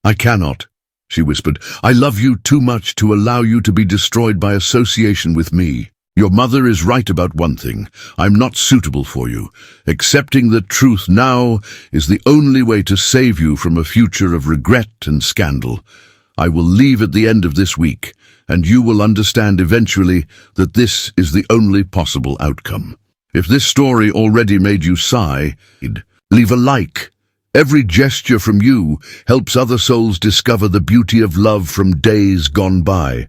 "I cannot," she whispered. "I love you too much to allow you to be destroyed by association with me. Your mother is right about one thing. I'm not suitable for you. Accepting the truth now is the only way to save you from a future of regret and scandal. I will leave at the end of this week, and you will understand eventually that this is the only possible outcome. If this story already made you sigh, leave a like. Every gesture from you helps other souls discover the beauty of love from days gone by."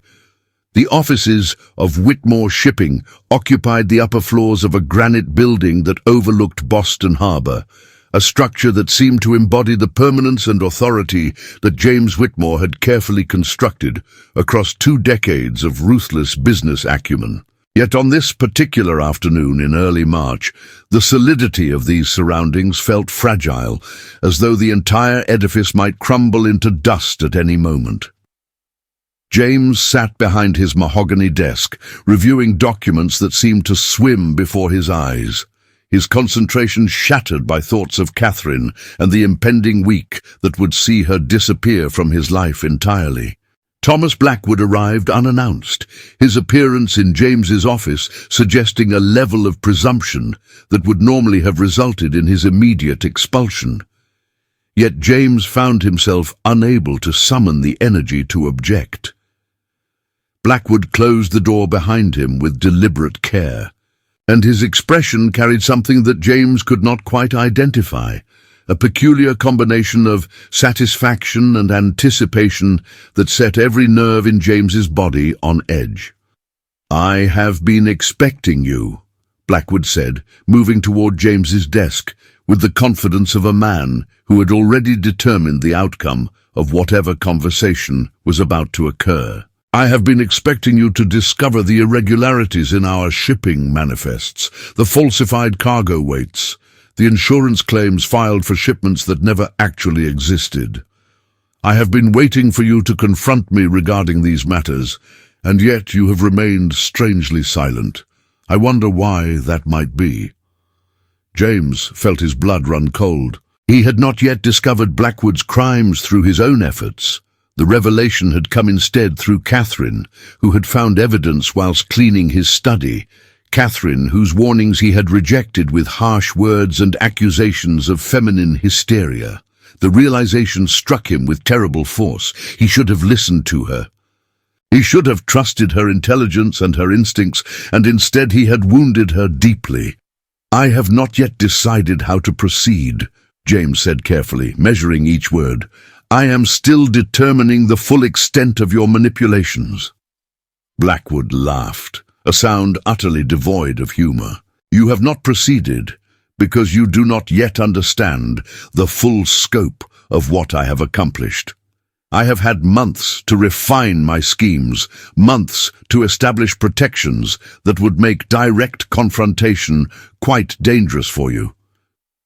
The offices of Whitmore Shipping occupied the upper floors of a granite building that overlooked Boston Harbor, a structure that seemed to embody the permanence and authority that James Whitmore had carefully constructed across 2 decades of ruthless business acumen. Yet on this particular afternoon in early March, the solidity of these surroundings felt fragile, as though the entire edifice might crumble into dust at any moment. James sat behind his mahogany desk, reviewing documents that seemed to swim before his eyes, his concentration shattered by thoughts of Catherine and the impending week that would see her disappear from his life entirely. Thomas Blackwood arrived unannounced, his appearance in James's office suggesting a level of presumption that would normally have resulted in his immediate expulsion. Yet James found himself unable to summon the energy to object. Blackwood closed the door behind him with deliberate care, and his expression carried something that James could not quite identify, a peculiar combination of satisfaction and anticipation that set every nerve in James's body on edge. "I have been expecting you," Blackwood said, moving toward James's desk with the confidence of a man who had already determined the outcome of whatever conversation was about to occur. "I have been expecting you to discover the irregularities in our shipping manifests, the falsified cargo weights, the insurance claims filed for shipments that never actually existed. I have been waiting for you to confront me regarding these matters, and yet you have remained strangely silent. I wonder why that might be." James felt his blood run cold. He had not yet discovered Blackwood's crimes through his own efforts. The revelation had come instead through Catherine, who had found evidence whilst cleaning his study. Catherine, whose warnings he had rejected with harsh words and accusations of feminine hysteria. The realization struck him with terrible force. He should have listened to her. He should have trusted her intelligence and her instincts, and instead he had wounded her deeply. "I have not yet decided how to proceed," James said carefully, measuring each word. "I am still determining the full extent of your manipulations." Blackwood laughed, a sound utterly devoid of humor. "You have not proceeded because you do not yet understand the full scope of what I have accomplished. I have had months to refine my schemes, months to establish protections that would make direct confrontation quite dangerous for you.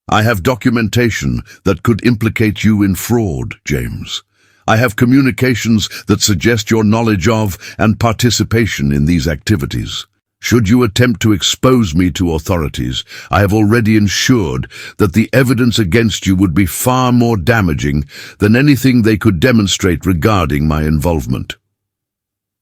I have documentation that could implicate you in fraud, James. I have communications that suggest your knowledge of and participation in these activities. Should you attempt to expose me to authorities, I have already ensured that the evidence against you would be far more damaging than anything they could demonstrate regarding my involvement."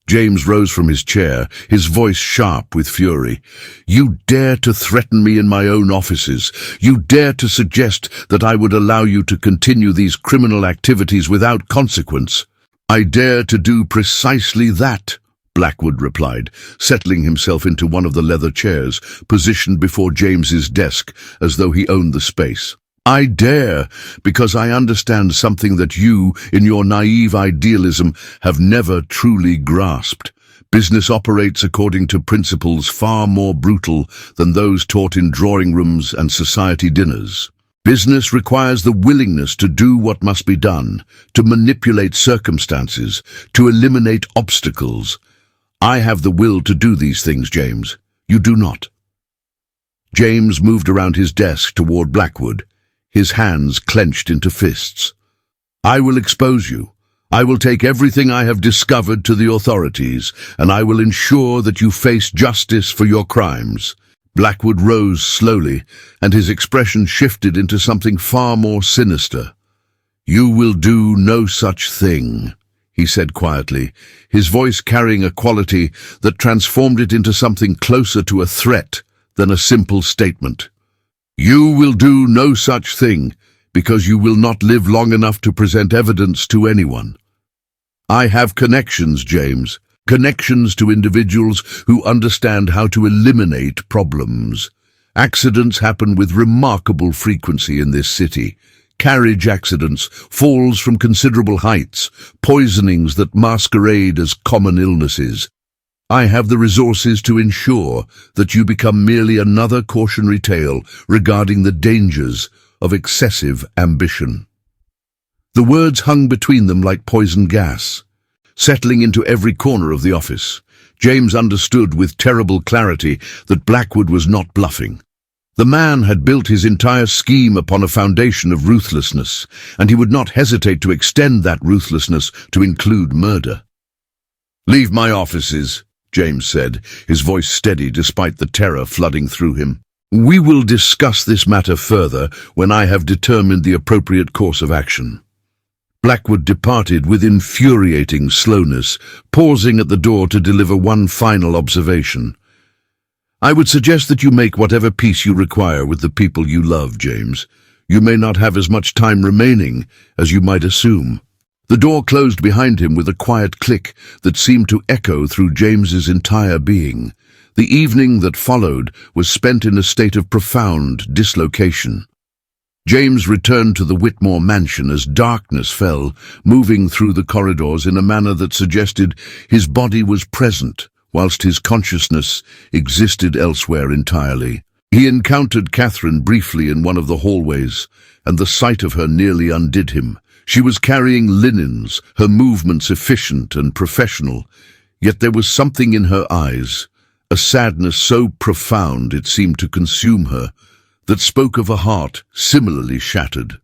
James rose from his chair, his voice sharp with fury. "You dare to threaten me in my own offices. You dare to suggest that I would allow you to continue these criminal activities without consequence." "I dare to do precisely that," Blackwood replied, settling himself into one of the leather chairs, positioned before James's desk as though he owned the space. "I dare because I understand something that you, in your naive idealism, have never truly grasped. Business operates according to principles far more brutal than those taught in drawing rooms and society dinners. Business requires the willingness to do what must be done, to manipulate circumstances, to eliminate obstacles. I have the will to do these things, James. You do not." James moved around his desk toward Blackwood, his hands clenched into fists. "I will expose you. I will take everything I have discovered to the authorities, and I will ensure that you face justice for your crimes." Blackwood rose slowly, and his expression shifted into something far more sinister. "You will do no such thing," he said quietly, his voice carrying a quality that transformed it into something closer to a threat than a simple statement. "You will do no such thing because you will not live long enough to present evidence to anyone. I have connections, James, connections to individuals who understand how to eliminate problems. Accidents happen with remarkable frequency in this city. Carriage accidents, falls from considerable heights, poisonings that masquerade as common illnesses. I have the resources to ensure that you become merely another cautionary tale regarding the dangers of excessive ambition." The words hung between them like poison gas, settling into every corner of the office. James understood with terrible clarity that Blackwood was not bluffing. The man had built his entire scheme upon a foundation of ruthlessness, and he would not hesitate to extend that ruthlessness to include murder. "Leave my offices," James said, his voice steady despite the terror flooding through him. "We will discuss this matter further when I have determined the appropriate course of action." Blackwood departed with infuriating slowness, pausing at the door to deliver one final observation. "I would suggest that you make whatever peace you require with the people you love, James. You may not have as much time remaining as you might assume." The door closed behind him with a quiet click that seemed to echo through James's entire being. The evening that followed was spent in a state of profound dislocation. James returned to the Whitmore mansion as darkness fell, moving through the corridors in a manner that suggested his body was present, whilst his consciousness existed elsewhere entirely. He encountered Catherine briefly in one of the hallways, and the sight of her nearly undid him. She was carrying linens, her movements efficient and professional, yet there was something in her eyes, a sadness so profound it seemed to consume her, that spoke of a heart similarly shattered.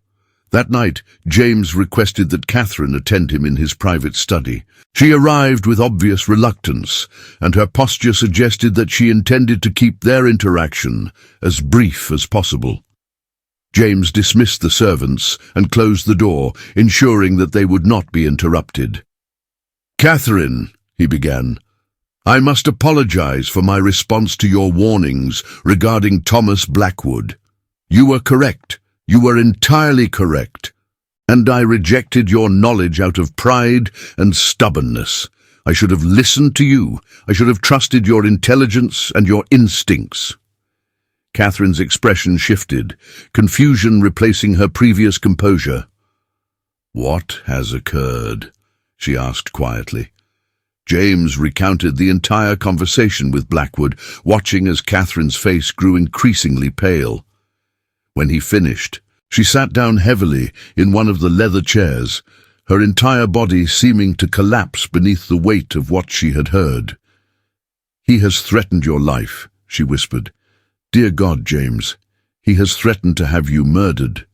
That night, James requested that Catherine attend him in his private study. She arrived with obvious reluctance, and her posture suggested that she intended to keep their interaction as brief as possible. James dismissed the servants and closed the door, ensuring that they would not be interrupted. "Catherine," he began, "I must apologize for my response to your warnings regarding Thomas Blackwood. You were correct. You were entirely correct. And I rejected your knowledge out of pride and stubbornness. I should have listened to you. I should have trusted your intelligence and your instincts." Catherine's expression shifted, confusion replacing her previous composure. "What has occurred?" she asked quietly. James recounted the entire conversation with Blackwood, watching as Catherine's face grew increasingly pale. When he finished, she sat down heavily in one of the leather chairs, her entire body seeming to collapse beneath the weight of what she had heard. "He has threatened your life," she whispered. "Dear God, James, he has threatened to have you murdered."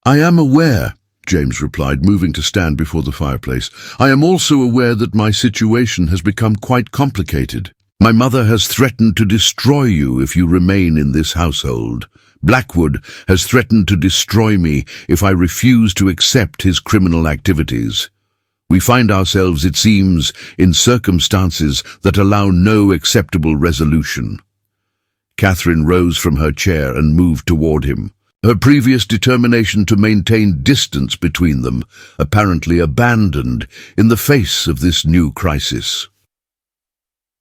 "I am aware," James replied, moving to stand before the fireplace. "I am also aware that my situation has become quite complicated. My mother has threatened to destroy you if you remain in this household. Blackwood has threatened to destroy me if I refuse to accept his criminal activities. We find ourselves, it seems, in circumstances that allow no acceptable resolution." Catherine rose from her chair and moved toward him, her previous determination to maintain distance between them apparently abandoned in the face of this new crisis.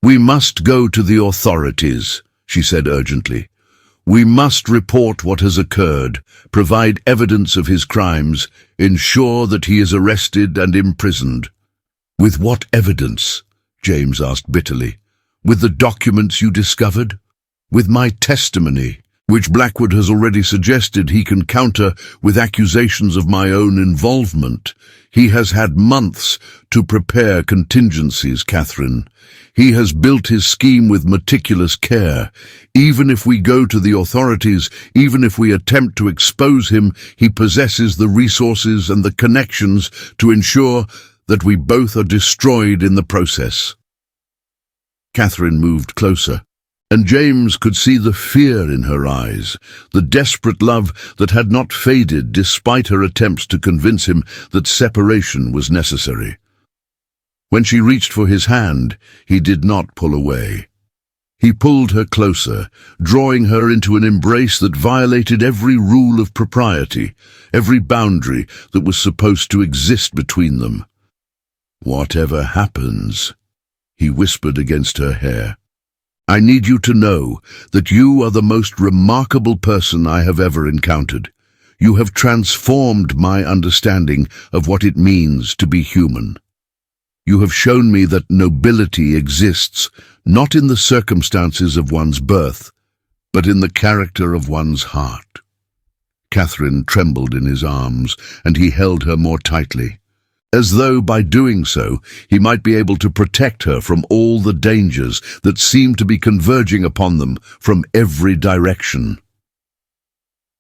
"We must go to the authorities," she said urgently. "We must report what has occurred, provide evidence of his crimes, ensure that he is arrested and imprisoned." "With what evidence?" James asked bitterly. "With the documents you discovered? With my testimony, which Blackwood has already suggested he can counter with accusations of my own involvement? He has had months to prepare contingencies, Catherine. He has built his scheme with meticulous care. Even if we go to the authorities, even if we attempt to expose him, he possesses the resources and the connections to ensure that we both are destroyed in the process." Catherine moved closer, and James could see the fear in her eyes, the desperate love that had not faded despite her attempts to convince him that separation was necessary. When she reached for his hand, he did not pull away. He pulled her closer, drawing her into an embrace that violated every rule of propriety, every boundary that was supposed to exist between them. "Whatever happens," he whispered against her hair, "I need you to know that you are the most remarkable person I have ever encountered. You have transformed my understanding of what it means to be human. You have shown me that nobility exists not in the circumstances of one's birth, but in the character of one's heart." Catherine trembled in his arms, and he held her more tightly, as though by doing so he might be able to protect her from all the dangers that seemed to be converging upon them from every direction.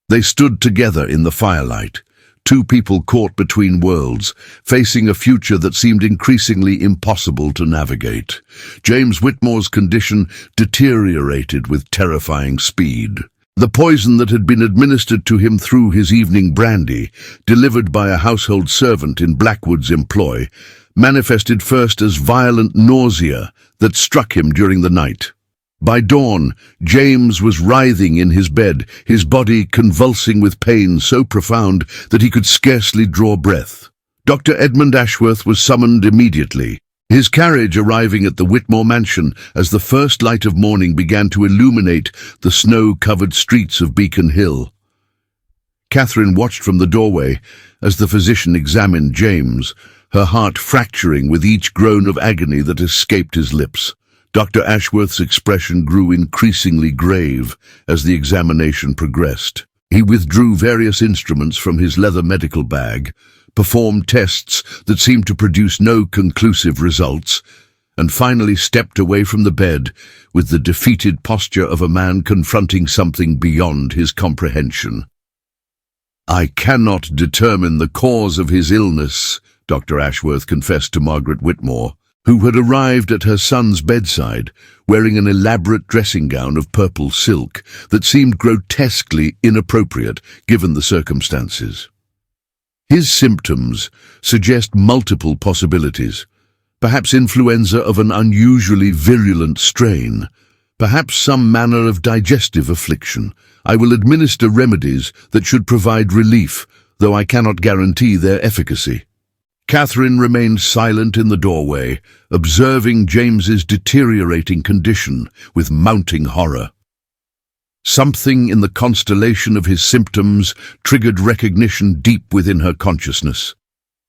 They stood together in the firelight, two people caught between worlds, facing a future that seemed increasingly impossible to navigate. James Whitmore's condition deteriorated with terrifying speed. The poison that had been administered to him through his evening brandy, delivered by a household servant in Blackwood's employ, manifested first as violent nausea that struck him during the night. By dawn, James was writhing in his bed, his body convulsing with pain so profound that he could scarcely draw breath. Dr. Edmund Ashworth was summoned immediately, his carriage arriving at the Whitmore mansion as the first light of morning began to illuminate the snow-covered streets of Beacon Hill. Catherine watched from the doorway as the physician examined James, her heart fracturing with each groan of agony that escaped his lips. Dr. Ashworth's expression grew increasingly grave as the examination progressed. He withdrew various instruments from his leather medical bag, performed tests that seemed to produce no conclusive results, and finally stepped away from the bed with the defeated posture of a man confronting something beyond his comprehension. "I cannot determine the cause of his illness," Dr. Ashworth confessed to Margaret Whitmore, who had arrived at her son's bedside, wearing an elaborate dressing gown of purple silk that seemed grotesquely inappropriate given the circumstances. "His symptoms suggest multiple possibilities. Perhaps influenza of an unusually virulent strain, perhaps some manner of digestive affliction. I will administer remedies that should provide relief, though I cannot guarantee their efficacy." Catherine remained silent in the doorway, observing James's deteriorating condition with mounting horror. Something in the constellation of his symptoms triggered recognition deep within her consciousness.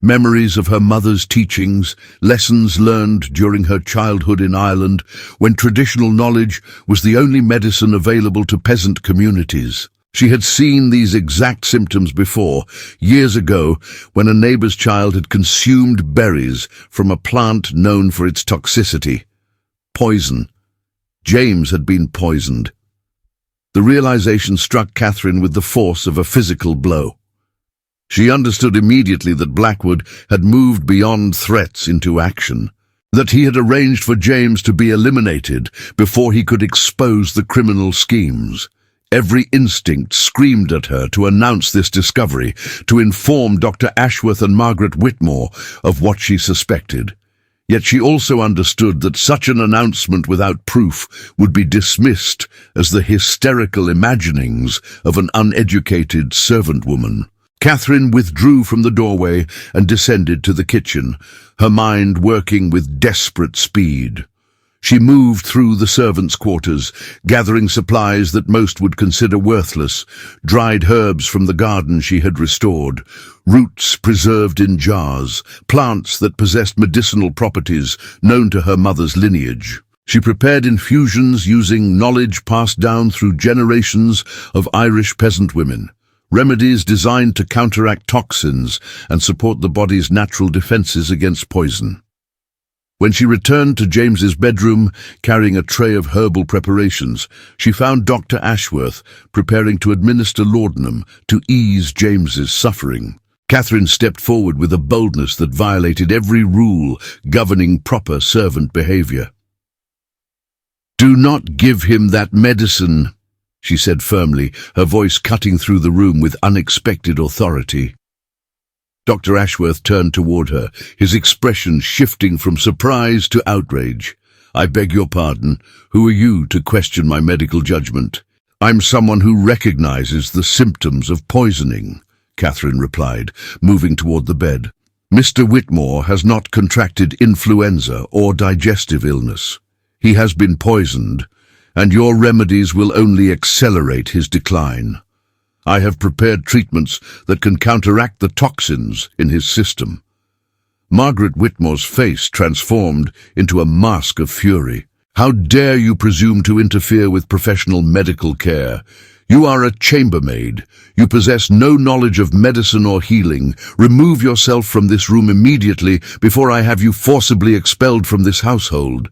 Memories of her mother's teachings, lessons learned during her childhood in Ireland, when traditional knowledge was the only medicine available to peasant communities. She had seen these exact symptoms before, years ago, when a neighbor's child had consumed berries from a plant known for its toxicity. Poison. James had been poisoned. The realization struck Catherine with the force of a physical blow. She understood immediately that Blackwood had moved beyond threats into action, that he had arranged for James to be eliminated before he could expose the criminal schemes. Every instinct screamed at her to announce this discovery, to inform Dr. Ashworth and Margaret Whitmore of what she suspected. Yet she also understood that such an announcement without proof would be dismissed as the hysterical imaginings of an uneducated servant woman. Catherine withdrew from the doorway and descended to the kitchen, her mind working with desperate speed. She moved through the servants' quarters, gathering supplies that most would consider worthless, dried herbs from the garden she had restored, roots preserved in jars, plants that possessed medicinal properties known to her mother's lineage. She prepared infusions using knowledge passed down through generations of Irish peasant women, remedies designed to counteract toxins and support the body's natural defenses against poison. When she returned to James's bedroom, carrying a tray of herbal preparations, she found Dr. Ashworth preparing to administer laudanum to ease James's suffering. Catherine stepped forward with a boldness that violated every rule governing proper servant behavior. "Do not give him that medicine," she said firmly, her voice cutting through the room with unexpected authority. Dr. Ashworth turned toward her, his expression shifting from surprise to outrage. "I beg your pardon. Who are you to question my medical judgment?" "I'm someone who recognizes the symptoms of poisoning," Catherine replied, moving toward the bed. "Mr. Whitmore has not contracted influenza or digestive illness. He has been poisoned, and your remedies will only accelerate his decline. I have prepared treatments that can counteract the toxins in his system." Margaret Whitmore's face transformed into a mask of fury. "How dare you presume to interfere with professional medical care? You are a chambermaid. You possess no knowledge of medicine or healing. Remove yourself from this room immediately before I have you forcibly expelled from this household."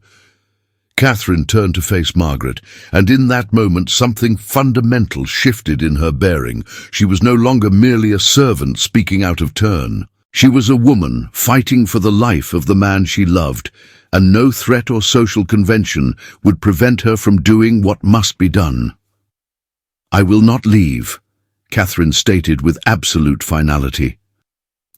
Catherine turned to face Margaret, and in that moment something fundamental shifted in her bearing. She was no longer merely a servant speaking out of turn. She was a woman fighting for the life of the man she loved, and no threat or social convention would prevent her from doing what must be done. "I will not leave," Catherine stated with absolute finality.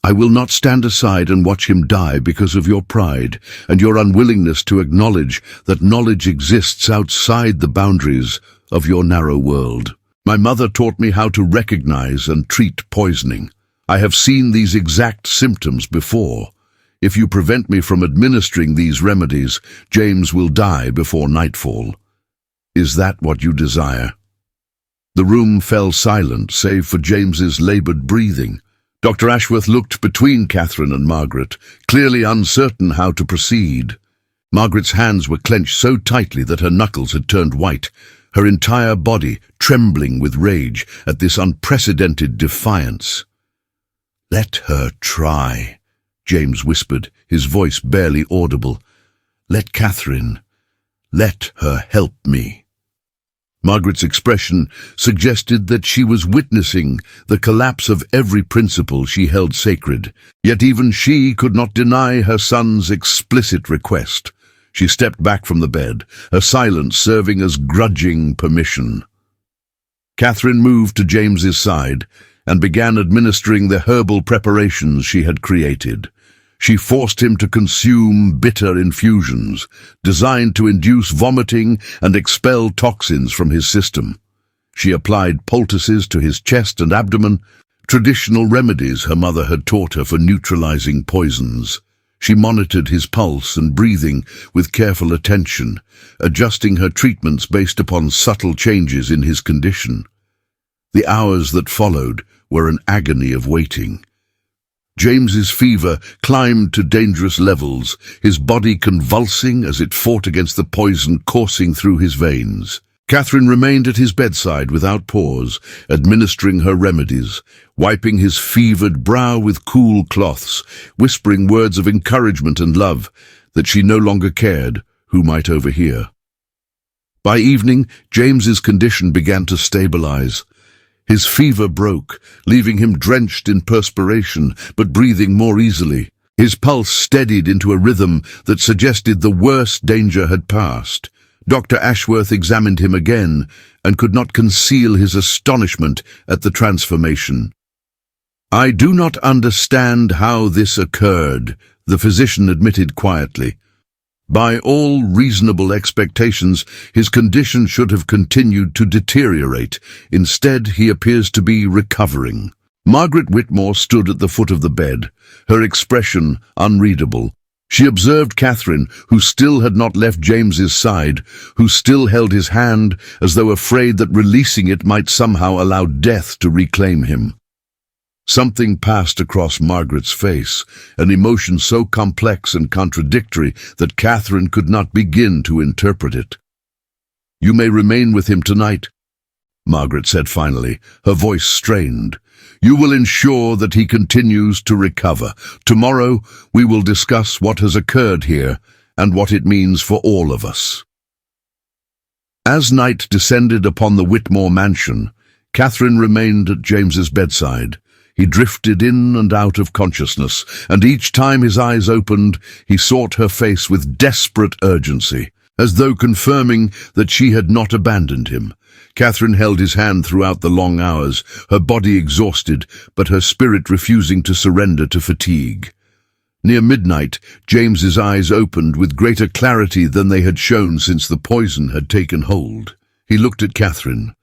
I will not stand aside and watch him die because of your pride and your unwillingness to acknowledge that knowledge exists outside the boundaries of your narrow world. My mother taught me how to recognize and treat poisoning. I have seen these exact symptoms before. If you prevent me from administering these remedies, James will die before nightfall. Is that what you desire?" The room fell silent, save for James's labored breathing. Dr. Ashworth looked between Catherine and Margaret, clearly uncertain how to proceed. Margaret's hands were clenched so tightly that her knuckles had turned white, her entire body trembling with rage at this unprecedented defiance. "Let her try," James whispered, his voice barely audible. "Let her help me." Margaret's expression suggested that she was witnessing the collapse of every principle she held sacred, yet even she could not deny her son's explicit request. She stepped back from the bed, her silence serving as grudging permission. Catherine moved to James's side and began administering the herbal preparations she had created. She forced him to consume bitter infusions, designed to induce vomiting and expel toxins from his system. She applied poultices to his chest and abdomen, traditional remedies her mother had taught her for neutralizing poisons. She monitored his pulse and breathing with careful attention, adjusting her treatments based upon subtle changes in his condition. The hours that followed were an agony of waiting. James's fever climbed to dangerous levels, his body convulsing as it fought against the poison coursing through his veins. Catherine remained at his bedside without pause, administering her remedies, wiping his fevered brow with cool cloths, whispering words of encouragement and love that she no longer cared who might overhear. By evening, James's condition began to stabilize. His fever broke, leaving him drenched in perspiration, but breathing more easily. His pulse steadied into a rhythm that suggested the worst danger had passed. Dr. Ashworth examined him again and could not conceal his astonishment at the transformation. "I do not understand how this occurred," the physician admitted quietly. By all reasonable expectations, his condition should have continued to deteriorate. Instead, he appears to be recovering. Margaret Whitmore stood at the foot of the bed, her expression unreadable. She observed Catherine, who still had not left James's side, who still held his hand as though afraid that releasing it might somehow allow death to reclaim him. Something passed across Margaret's face, an emotion so complex and contradictory that Catherine could not begin to interpret it. "You may remain with him tonight," Margaret said finally, her voice strained. "You will ensure that he continues to recover. Tomorrow we will discuss what has occurred here and what it means for all of us." As night descended upon the Whitmore mansion, Catherine remained at James's bedside. He drifted in and out of consciousness, and each time his eyes opened, he sought her face with desperate urgency, as though confirming that she had not abandoned him. Catherine held his hand throughout the long hours, her body exhausted, but her spirit refusing to surrender to fatigue. Near midnight, James's eyes opened with greater clarity than they had shown since the poison had taken hold. He looked at Catherine,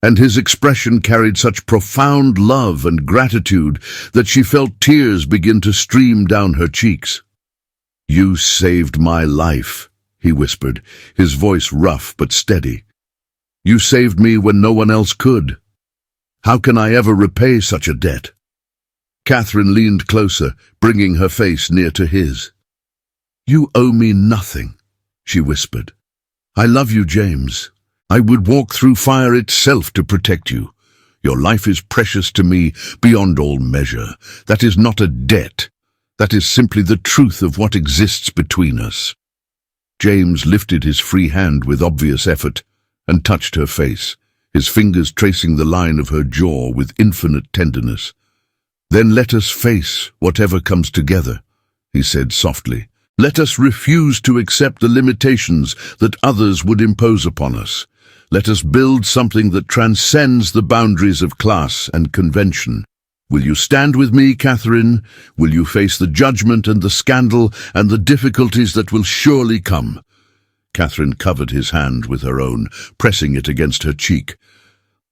and his expression carried such profound love and gratitude that she felt tears begin to stream down her cheeks. "You saved my life," he whispered, his voice rough but steady. "You saved me when no one else could. How can I ever repay such a debt?" Catherine leaned closer, bringing her face near to his. "You owe me nothing," she whispered. "I love you, James. I would walk through fire itself to protect you. Your life is precious to me beyond all measure. That is not a debt. That is simply the truth of what exists between us." James lifted his free hand with obvious effort and touched her face, his fingers tracing the line of her jaw with infinite tenderness. "Then let us face whatever comes together," he said softly. "Let us refuse to accept the limitations that others would impose upon us. Let us build something that transcends the boundaries of class and convention. Will you stand with me, Catherine? Will you face the judgment and the scandal and the difficulties that will surely come?" Catherine covered his hand with her own, pressing it against her cheek.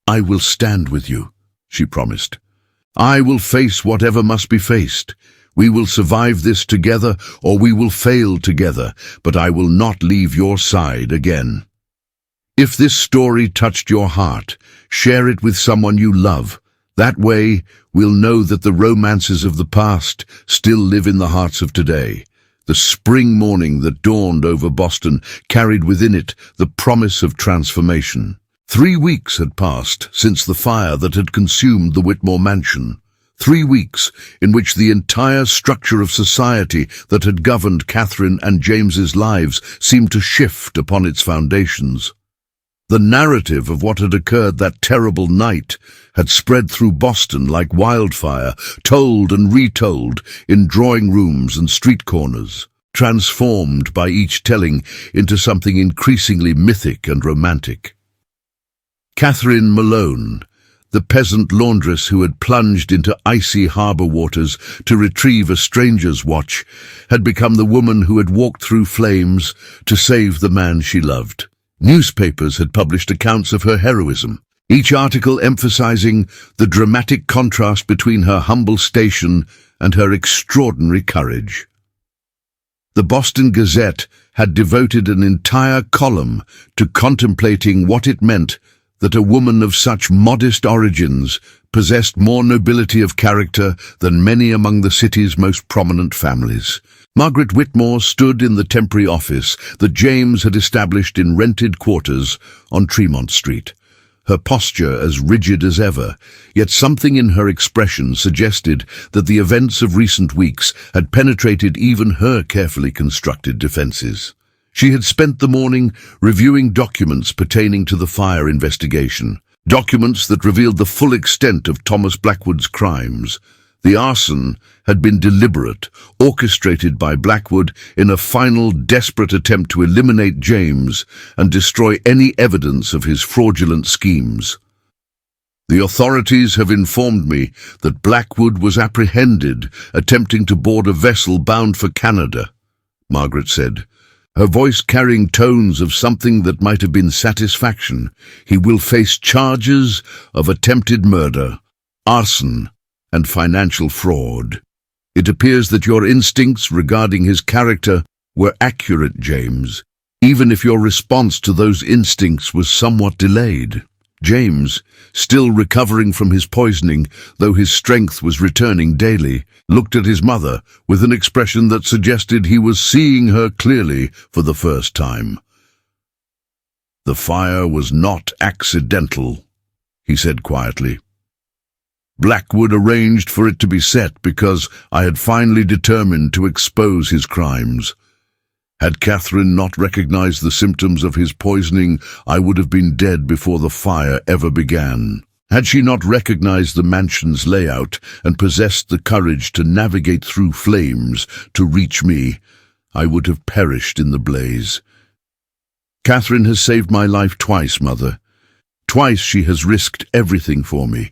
"I will stand with you," she promised. "I will face whatever must be faced. We will survive this together, or we will fail together, but I will not leave your side again." If this story touched your heart, share it with someone you love. That way, we'll know that the romances of the past still live in the hearts of today. The spring morning that dawned over Boston carried within it the promise of transformation. 3 weeks had passed since the fire that had consumed the Whitmore mansion. 3 weeks in which the entire structure of society that had governed Catherine and James's lives seemed to shift upon its foundations. The narrative of what had occurred that terrible night had spread through Boston like wildfire, told and retold in drawing rooms and street corners, transformed by each telling into something increasingly mythic and romantic. Catherine Malone, the peasant laundress who had plunged into icy harbour waters to retrieve a stranger's watch, had become the woman who had walked through flames to save the man she loved. Newspapers had published accounts of her heroism, each article emphasizing the dramatic contrast between her humble station and her extraordinary courage. The Boston Gazette had devoted an entire column to contemplating what it meant that a woman of such modest origins possessed more nobility of character than many among the city's most prominent families. Margaret Whitmore stood in the temporary office that James had established in rented quarters on Tremont Street, her posture as rigid as ever, yet something in her expression suggested that the events of recent weeks had penetrated even her carefully constructed defenses. She had spent the morning reviewing documents pertaining to the fire investigation, documents that revealed the full extent of Thomas Blackwood's crimes. The arson had been deliberate, orchestrated by Blackwood in a final desperate attempt to eliminate James and destroy any evidence of his fraudulent schemes. "The authorities have informed me that Blackwood was apprehended attempting to board a vessel bound for Canada," Margaret said, her voice carrying tones of something that might have been satisfaction. "He will face charges of attempted murder, arson, and financial fraud. It appears that your instincts regarding his character were accurate, James, even if your response to those instincts was somewhat delayed." James, still recovering from his poisoning, though his strength was returning daily, looked at his mother with an expression that suggested he was seeing her clearly for the first time. "The fire was not accidental," he said quietly. "Blackwood arranged for it to be set because I had finally determined to expose his crimes. Had Catherine not recognized the symptoms of his poisoning, I would have been dead before the fire ever began. Had she not recognized the mansion's layout and possessed the courage to navigate through flames to reach me, I would have perished in the blaze. Catherine has saved my life twice, Mother. Twice she has risked everything for me."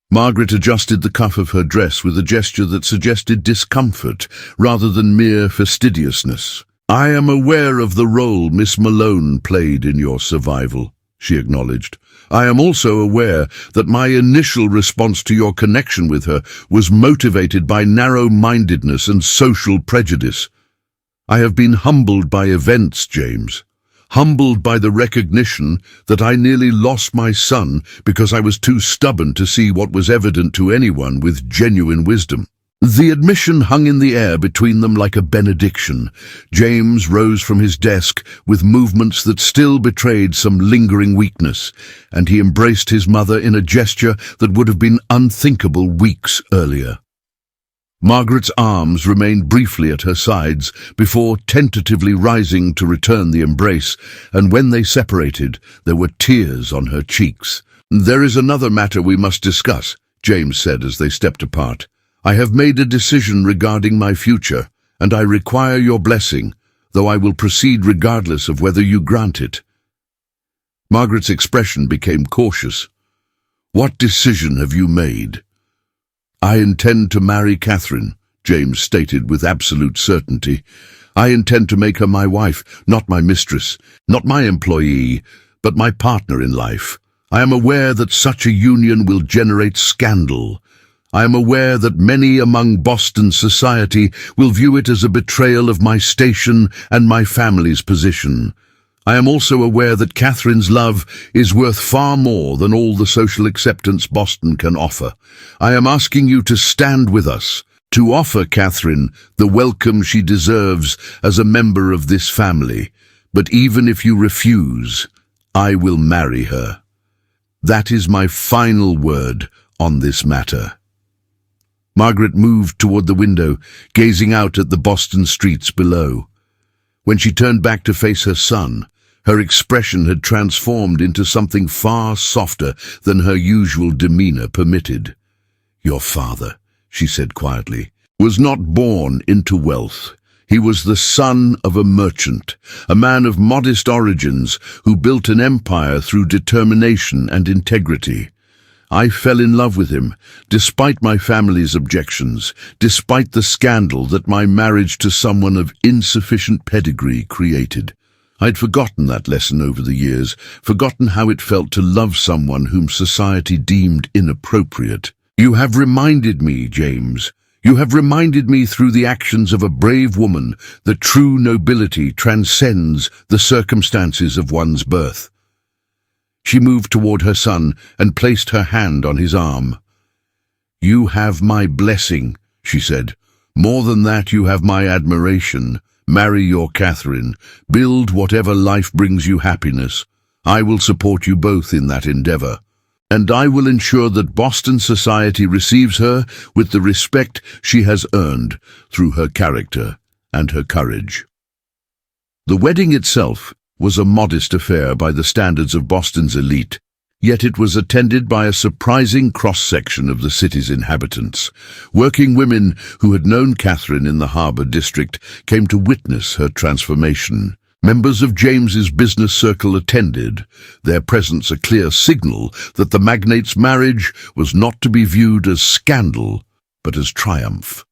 Margaret adjusted the cuff of her dress with a gesture that suggested discomfort rather than mere fastidiousness. "I am aware of the role Miss Malone played in your survival," she acknowledged. "I am also aware that my initial response to your connection with her was motivated by narrow-mindedness and social prejudice. I have been humbled by events, James. Humbled by the recognition that I nearly lost my son because I was too stubborn to see what was evident to anyone with genuine wisdom." The admission hung in the air between them like a benediction. James rose from his desk with movements that still betrayed some lingering weakness, and he embraced his mother in a gesture that would have been unthinkable weeks earlier. Margaret's arms remained briefly at her sides before tentatively rising to return the embrace, and when they separated, there were tears on her cheeks. "There is another matter we must discuss," James said as they stepped apart. "I have made a decision regarding my future, and I require your blessing, though I will proceed regardless of whether you grant it." Margaret's expression became cautious. "What decision have you made?" "I intend to marry Catherine," James stated with absolute certainty. "I intend to make her my wife, not my mistress, not my employee, but my partner in life. I am aware that such a union will generate scandal. I am aware that many among Boston society will view it as a betrayal of my station and my family's position. I am also aware that Catherine's love is worth far more than all the social acceptance Boston can offer. I am asking you to stand with us, to offer Catherine the welcome she deserves as a member of this family. But even if you refuse, I will marry her. That is my final word on this matter." Margaret moved toward the window, gazing out at the Boston streets below. When she turned back to face her son, her expression had transformed into something far softer than her usual demeanor permitted. "Your father," she said quietly, "was not born into wealth. He was the son of a merchant, a man of modest origins who built an empire through determination and integrity. I fell in love with him, despite my family's objections, despite the scandal that my marriage to someone of insufficient pedigree created. I'd forgotten that lesson over the years, forgotten how it felt to love someone whom society deemed inappropriate. You have reminded me, James. You have reminded me through the actions of a brave woman that true nobility transcends the circumstances of one's birth." She moved toward her son and placed her hand on his arm. "You have my blessing," she said. "More than that, you have my admiration. Marry your Catherine. Build whatever life brings you happiness. I will support you both in that endeavor. And I will ensure that Boston society receives her with the respect she has earned through her character and her courage." The wedding itself was a modest affair by the standards of Boston's elite, yet it was attended by a surprising cross-section of the city's inhabitants. Working women who had known Catherine in the Harbor District came to witness her transformation. Members of James's business circle attended, their presence a clear signal that the magnate's marriage was not to be viewed as scandal, but as triumph.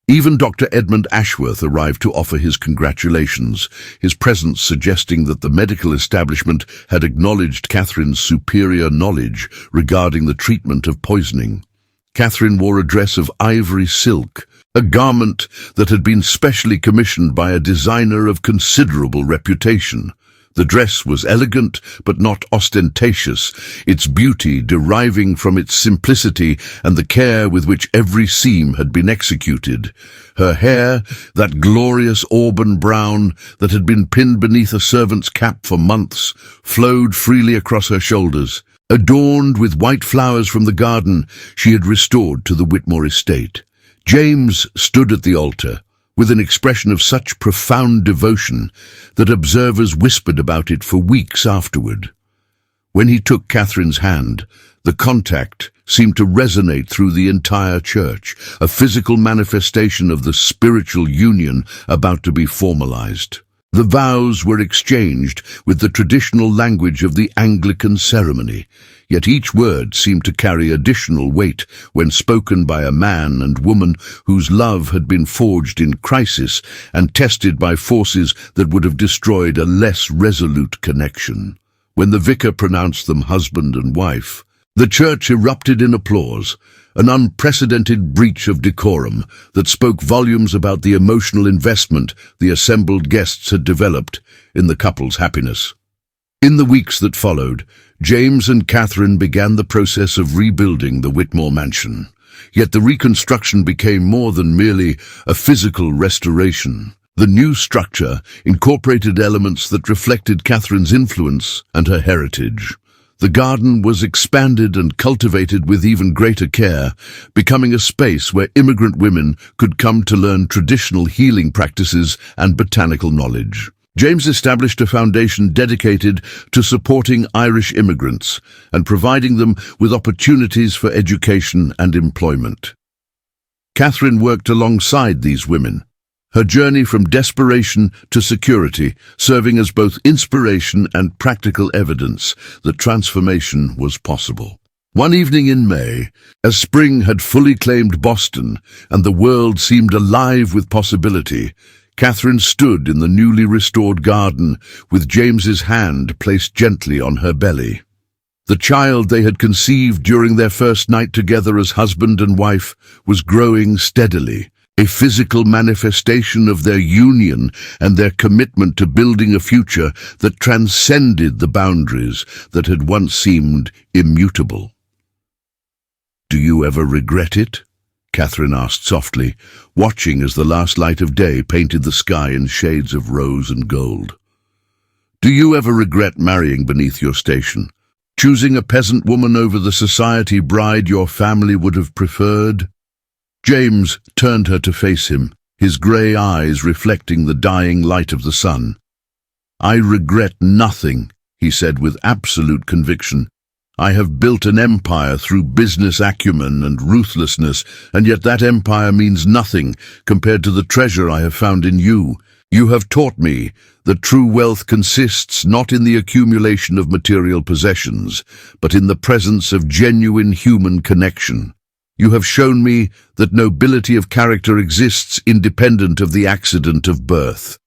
Even Dr. Edmund Ashworth arrived to offer his congratulations, his presence suggesting that the medical establishment had acknowledged Catherine's superior knowledge regarding the treatment of poisoning. Catherine wore a dress of ivory silk, a garment that had been specially commissioned by a designer of considerable reputation. The dress was elegant but not ostentatious, its beauty deriving from its simplicity and the care with which every seam had been executed. Her hair, that glorious auburn brown that had been pinned beneath a servant's cap for months, flowed freely across her shoulders. Adorned with white flowers from the garden she had restored to the Whitmore estate. James stood at the altar, with an expression of such profound devotion that observers whispered about it for weeks afterward. When he took Catherine's hand, the contact seemed to resonate through the entire church, a physical manifestation of the spiritual union about to be formalized. The vows were exchanged with the traditional language of the Anglican ceremony, yet each word seemed to carry additional weight when spoken by a man and woman whose love had been forged in crisis and tested by forces that would have destroyed a less resolute connection. When the vicar pronounced them husband and wife, the church erupted in applause, an unprecedented breach of decorum that spoke volumes about the emotional investment the assembled guests had developed in the couple's happiness. In the weeks that followed, James and Catherine began the process of rebuilding the Whitmore mansion. Yet the reconstruction became more than merely a physical restoration. The new structure incorporated elements that reflected Catherine's influence and her heritage. The garden was expanded and cultivated with even greater care, becoming a space where immigrant women could come to learn traditional healing practices and botanical knowledge. James established a foundation dedicated to supporting Irish immigrants and providing them with opportunities for education and employment. Catherine worked alongside these women, her journey from desperation to security serving as both inspiration and practical evidence that transformation was possible. One evening in May, as spring had fully claimed Boston and the world seemed alive with possibility, Catherine stood in the newly restored garden with James's hand placed gently on her belly. The child they had conceived during their first night together as husband and wife was growing steadily, a physical manifestation of their union and their commitment to building a future that transcended the boundaries that had once seemed immutable. "Do you ever regret it?" Catherine asked softly, watching as the last light of day painted the sky in shades of rose and gold. "Do you ever regret marrying beneath your station, choosing a peasant woman over the society bride your family would have preferred?" James turned her to face him, his grey eyes reflecting the dying light of the sun. "I regret nothing," he said with absolute conviction. "I have built an empire through business acumen and ruthlessness, and yet that empire means nothing compared to the treasure I have found in you. You have taught me that true wealth consists not in the accumulation of material possessions, but in the presence of genuine human connection. You have shown me that nobility of character exists independent of the accident of birth.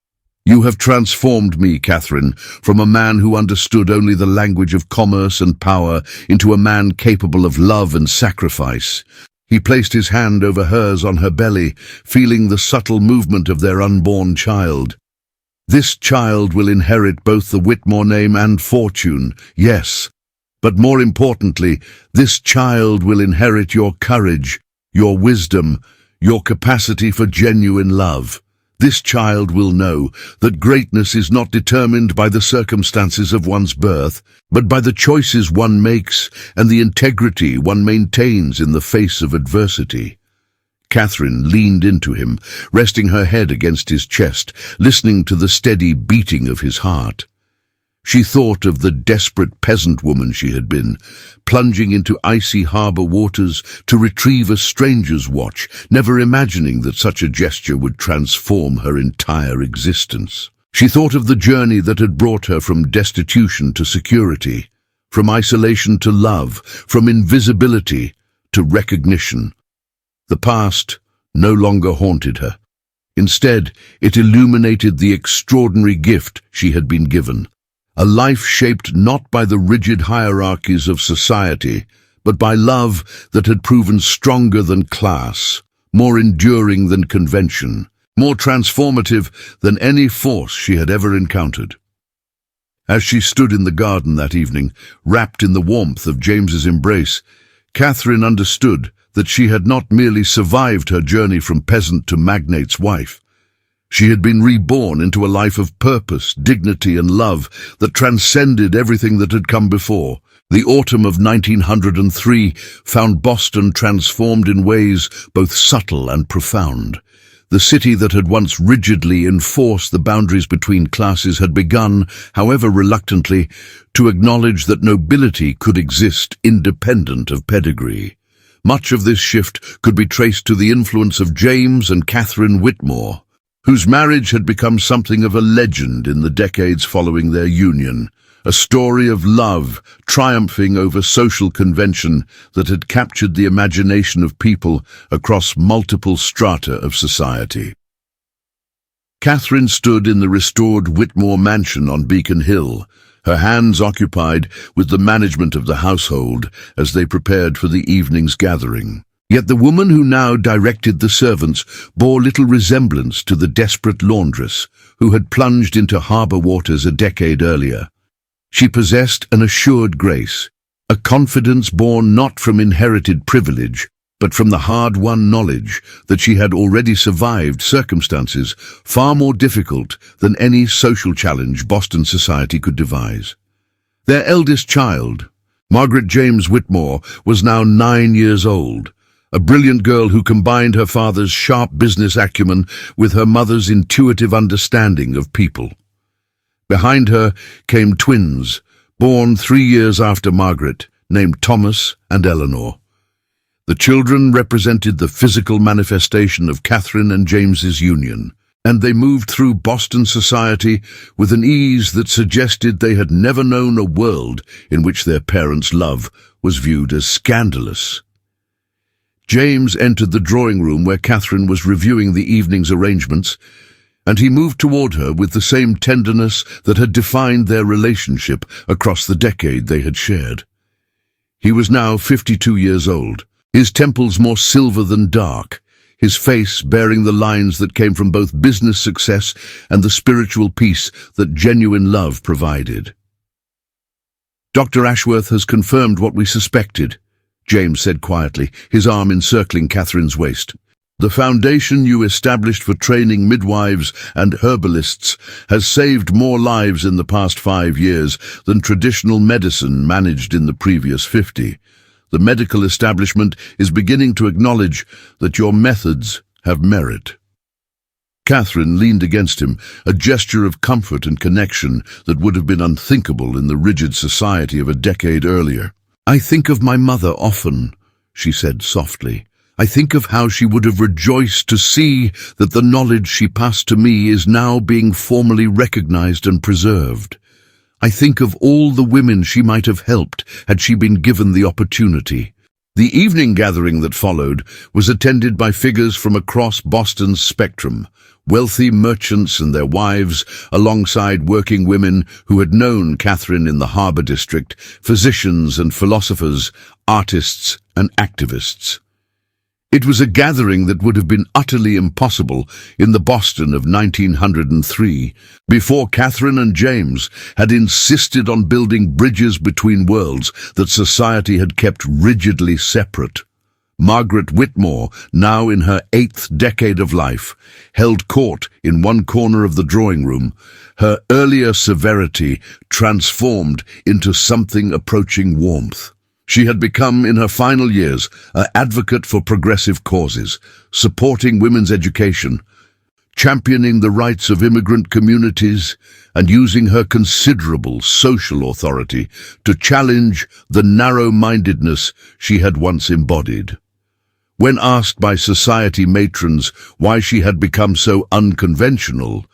You have transformed me, Catherine, from a man who understood only the language of commerce and power into a man capable of love and sacrifice." He placed his hand over hers on her belly, feeling the subtle movement of their unborn child. "This child will inherit both the Whitmore name and fortune, yes. But more importantly, this child will inherit your courage, your wisdom, your capacity for genuine love. This child will know that greatness is not determined by the circumstances of one's birth, but by the choices one makes and the integrity one maintains in the face of adversity." Catherine leaned into him, resting her head against his chest, listening to the steady beating of his heart. She thought of the desperate peasant woman she had been, plunging into icy harbour waters to retrieve a stranger's watch, never imagining that such a gesture would transform her entire existence. She thought of the journey that had brought her from destitution to security, from isolation to love, from invisibility to recognition. The past no longer haunted her. Instead, it illuminated the extraordinary gift she had been given. A life shaped not by the rigid hierarchies of society, but by love that had proven stronger than class, more enduring than convention, more transformative than any force she had ever encountered. As she stood in the garden that evening, wrapped in the warmth of James's embrace, Catherine understood that she had not merely survived her journey from peasant to magnate's wife. She had been reborn into a life of purpose, dignity, and love that transcended everything that had come before. The autumn of 1903 found Boston transformed in ways both subtle and profound. The city that had once rigidly enforced the boundaries between classes had begun, however reluctantly, to acknowledge that nobility could exist independent of pedigree. Much of this shift could be traced to the influence of James and Catherine Whitmore, whose marriage had become something of a legend in the decades following their union, a story of love triumphing over social convention that had captured the imagination of people across multiple strata of society. Catherine stood in the restored Whitmore mansion on Beacon Hill, her hands occupied with the management of the household as they prepared for the evening's gathering. Yet the woman who now directed the servants bore little resemblance to the desperate laundress who had plunged into harbour waters a decade earlier. She possessed an assured grace, a confidence born not from inherited privilege, but from the hard-won knowledge that she had already survived circumstances far more difficult than any social challenge Boston society could devise. Their eldest child, Margaret James Whitmore, was now 9 years old, a brilliant girl who combined her father's sharp business acumen with her mother's intuitive understanding of people. Behind her came twins, born 3 years after Margaret, named Thomas and Eleanor. The children represented the physical manifestation of Catherine and James's union, and they moved through Boston society with an ease that suggested they had never known a world in which their parents' love was viewed as scandalous. James entered the drawing room where Catherine was reviewing the evening's arrangements, and he moved toward her with the same tenderness that had defined their relationship across the decade they had shared. He was now 52 years old, his temples more silver than dark, his face bearing the lines that came from both business success and the spiritual peace that genuine love provided. "Dr. Ashworth has confirmed what we suspected," James said quietly, his arm encircling Catherine's waist. "The foundation you established for training midwives and herbalists has saved more lives in the past 5 years than traditional medicine managed in the previous 50. The medical establishment is beginning to acknowledge that your methods have merit." Catherine leaned against him, a gesture of comfort and connection that would have been unthinkable in the rigid society of a decade earlier. "I think of my mother often," she said softly. "I think of how she would have rejoiced to see that the knowledge she passed to me is now being formally recognized and preserved. I think of all the women she might have helped had she been given the opportunity." The evening gathering that followed was attended by figures from across Boston's spectrum, wealthy merchants and their wives, alongside working women who had known Catherine in the Harbor District, physicians and philosophers, artists and activists. It was a gathering that would have been utterly impossible in the Boston of 1903, before Catherine and James had insisted on building bridges between worlds that society had kept rigidly separate. Margaret Whitmore, now in her 8th decade of life, held court in one corner of the drawing room, her earlier severity transformed into something approaching warmth. She had become, in her final years, an advocate for progressive causes, supporting women's education, championing the rights of immigrant communities, and using her considerable social authority to challenge the narrow-mindedness she had once embodied. When asked by society matrons why she had become so unconventional,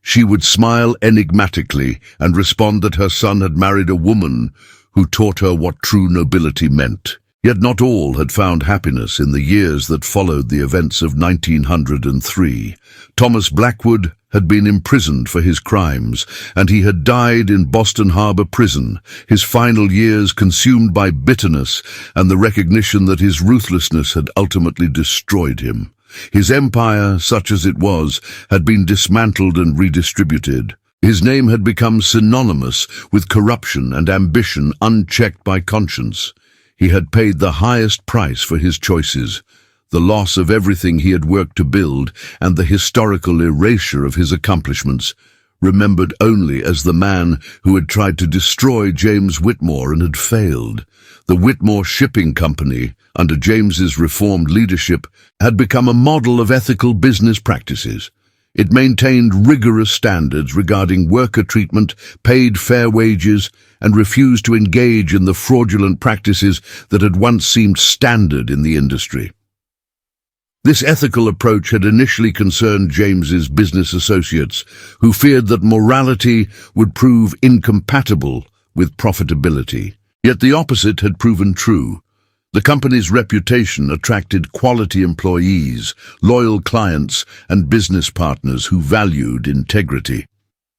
she would smile enigmatically and respond that her son had married a woman who taught her what true nobility meant. Yet not all had found happiness in the years that followed the events of 1903. Thomas Blackwood had been imprisoned for his crimes, and he had died in Boston Harbor Prison, his final years consumed by bitterness and the recognition that his ruthlessness had ultimately destroyed him. His empire, such as it was, had been dismantled and redistributed. His name had become synonymous with corruption and ambition unchecked by conscience. He had paid the highest price for his choices, the loss of everything he had worked to build and the historical erasure of his accomplishments, remembered only as the man who had tried to destroy James Whitmore and had failed. The Whitmore Shipping Company, under James's reformed leadership, had become a model of ethical business practices. It maintained rigorous standards regarding worker treatment, paid fair wages, and refused to engage in the fraudulent practices that had once seemed standard in the industry. This ethical approach had initially concerned James's business associates, who feared that morality would prove incompatible with profitability. Yet the opposite had proven true. The company's reputation attracted quality employees, loyal clients, and business partners who valued integrity.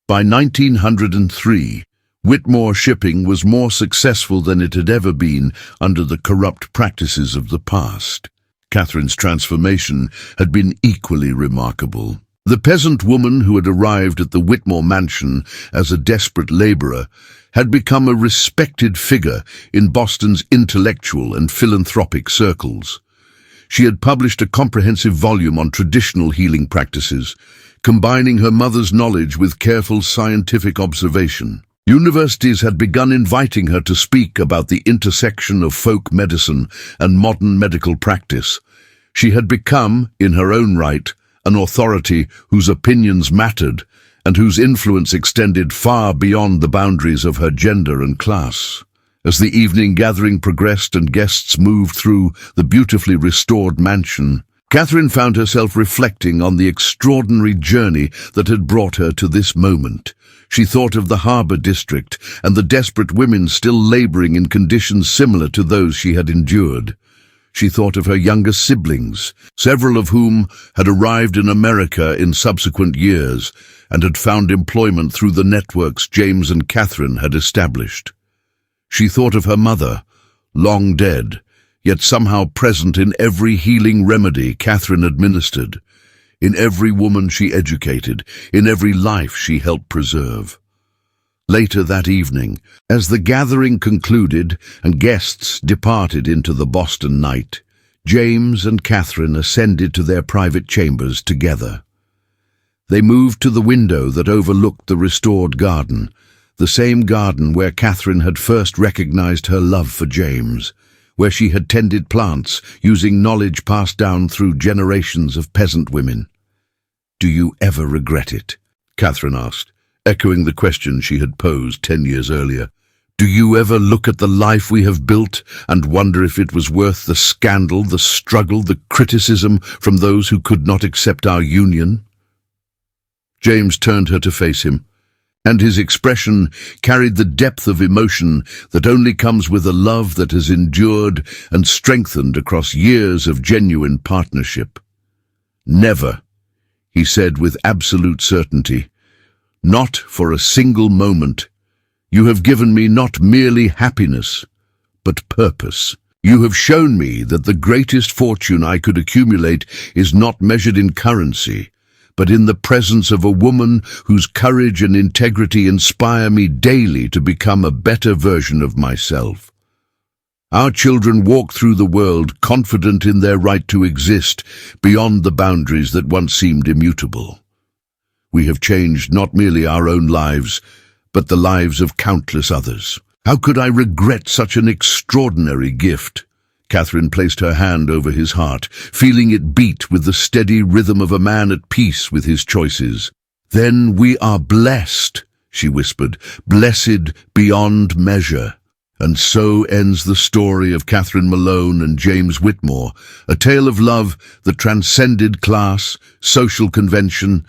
By 1903, Whitmore Shipping was more successful than it had ever been under the corrupt practices of the past. Catherine's transformation had been equally remarkable. The peasant woman who had arrived at the Whitmore mansion as a desperate laborer had become a respected figure in Boston's intellectual and philanthropic circles. She had published a comprehensive volume on traditional healing practices, combining her mother's knowledge with careful scientific observation. Universities had begun inviting her to speak about the intersection of folk medicine and modern medical practice. She had become, in her own right, an authority whose opinions mattered and whose influence extended far beyond the boundaries of her gender and class. As the evening gathering progressed and guests moved through the beautifully restored mansion, Catherine found herself reflecting on the extraordinary journey that had brought her to this moment. She thought of the harbour district and the desperate women still labouring in conditions similar to those she had endured. She thought of her younger siblings, several of whom had arrived in America in subsequent years and had found employment through the networks James and Catherine had established. She thought of her mother, long dead, yet somehow present in every healing remedy Catherine administered, in every woman she educated, in every life she helped preserve. Later that evening, as the gathering concluded and guests departed into the Boston night, James and Catherine ascended to their private chambers together. They moved to the window that overlooked the restored garden, the same garden where Catherine had first recognized her love for James, where she had tended plants using knowledge passed down through generations of peasant women. "Do you ever regret it?" Catherine asked, echoing the question she had posed 10 years earlier. "Do you ever look at the life we have built and wonder if it was worth the scandal, the struggle, the criticism from those who could not accept our union?" James turned her to face him, and his expression carried the depth of emotion that only comes with a love that has endured and strengthened across years of genuine partnership. "Never," he said with absolute certainty. "Not for a single moment. You have given me not merely happiness, but purpose. You have shown me that the greatest fortune I could accumulate is not measured in currency, but in the presence of a woman whose courage and integrity inspire me daily to become a better version of myself. Our children walk through the world confident in their right to exist beyond the boundaries that once seemed immutable. We have changed not merely our own lives, but the lives of countless others. How could I regret such an extraordinary gift?" Catherine placed her hand over his heart, feeling it beat with the steady rhythm of a man at peace with his choices. "Then we are blessed," she whispered, "blessed beyond measure." And so ends the story of Catherine Malone and James Whitmore, a tale of love that transcended class, social convention,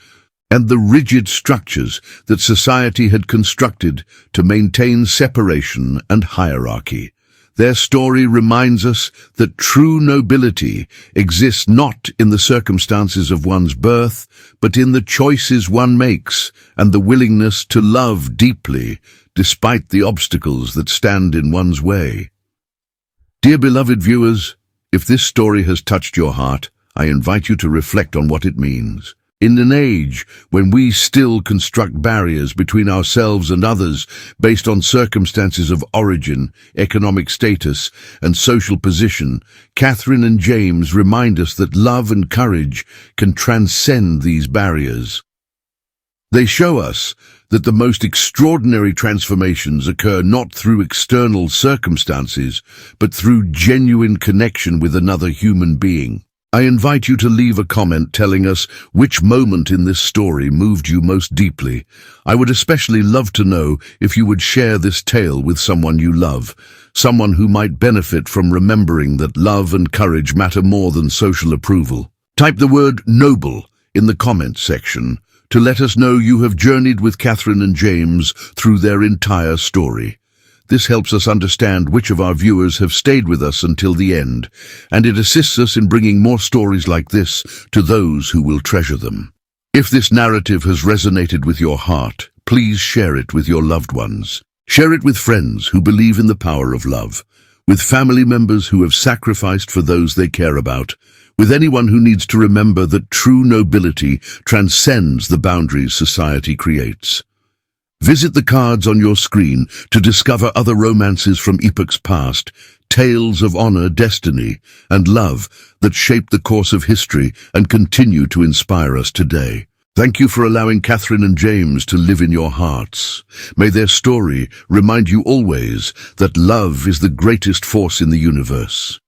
and the rigid structures that society had constructed to maintain separation and hierarchy. Their story reminds us that true nobility exists not in the circumstances of one's birth, but in the choices one makes and the willingness to love deeply, despite the obstacles that stand in one's way. Dear beloved viewers, if this story has touched your heart, I invite you to reflect on what it means. In an age when we still construct barriers between ourselves and others based on circumstances of origin, economic status, and social position, Catherine and James remind us that love and courage can transcend these barriers. They show us that the most extraordinary transformations occur not through external circumstances, but through genuine connection with another human being. I invite you to leave a comment telling us which moment in this story moved you most deeply. I would especially love to know if you would share this tale with someone you love, someone who might benefit from remembering that love and courage matter more than social approval. Type the word noble in the comments section to let us know you have journeyed with Catherine and James through their entire story. This helps us understand which of our viewers have stayed with us until the end, and it assists us in bringing more stories like this to those who will treasure them. If this narrative has resonated with your heart, please share it with your loved ones. Share it with friends who believe in the power of love, with family members who have sacrificed for those they care about, with anyone who needs to remember that true nobility transcends the boundaries society creates. Visit the cards on your screen to discover other romances from epochs past, tales of honor, destiny, and love that shape the course of history and continue to inspire us today. Thank you for allowing Catherine and James to live in your hearts. May their story remind you always that love is the greatest force in the universe.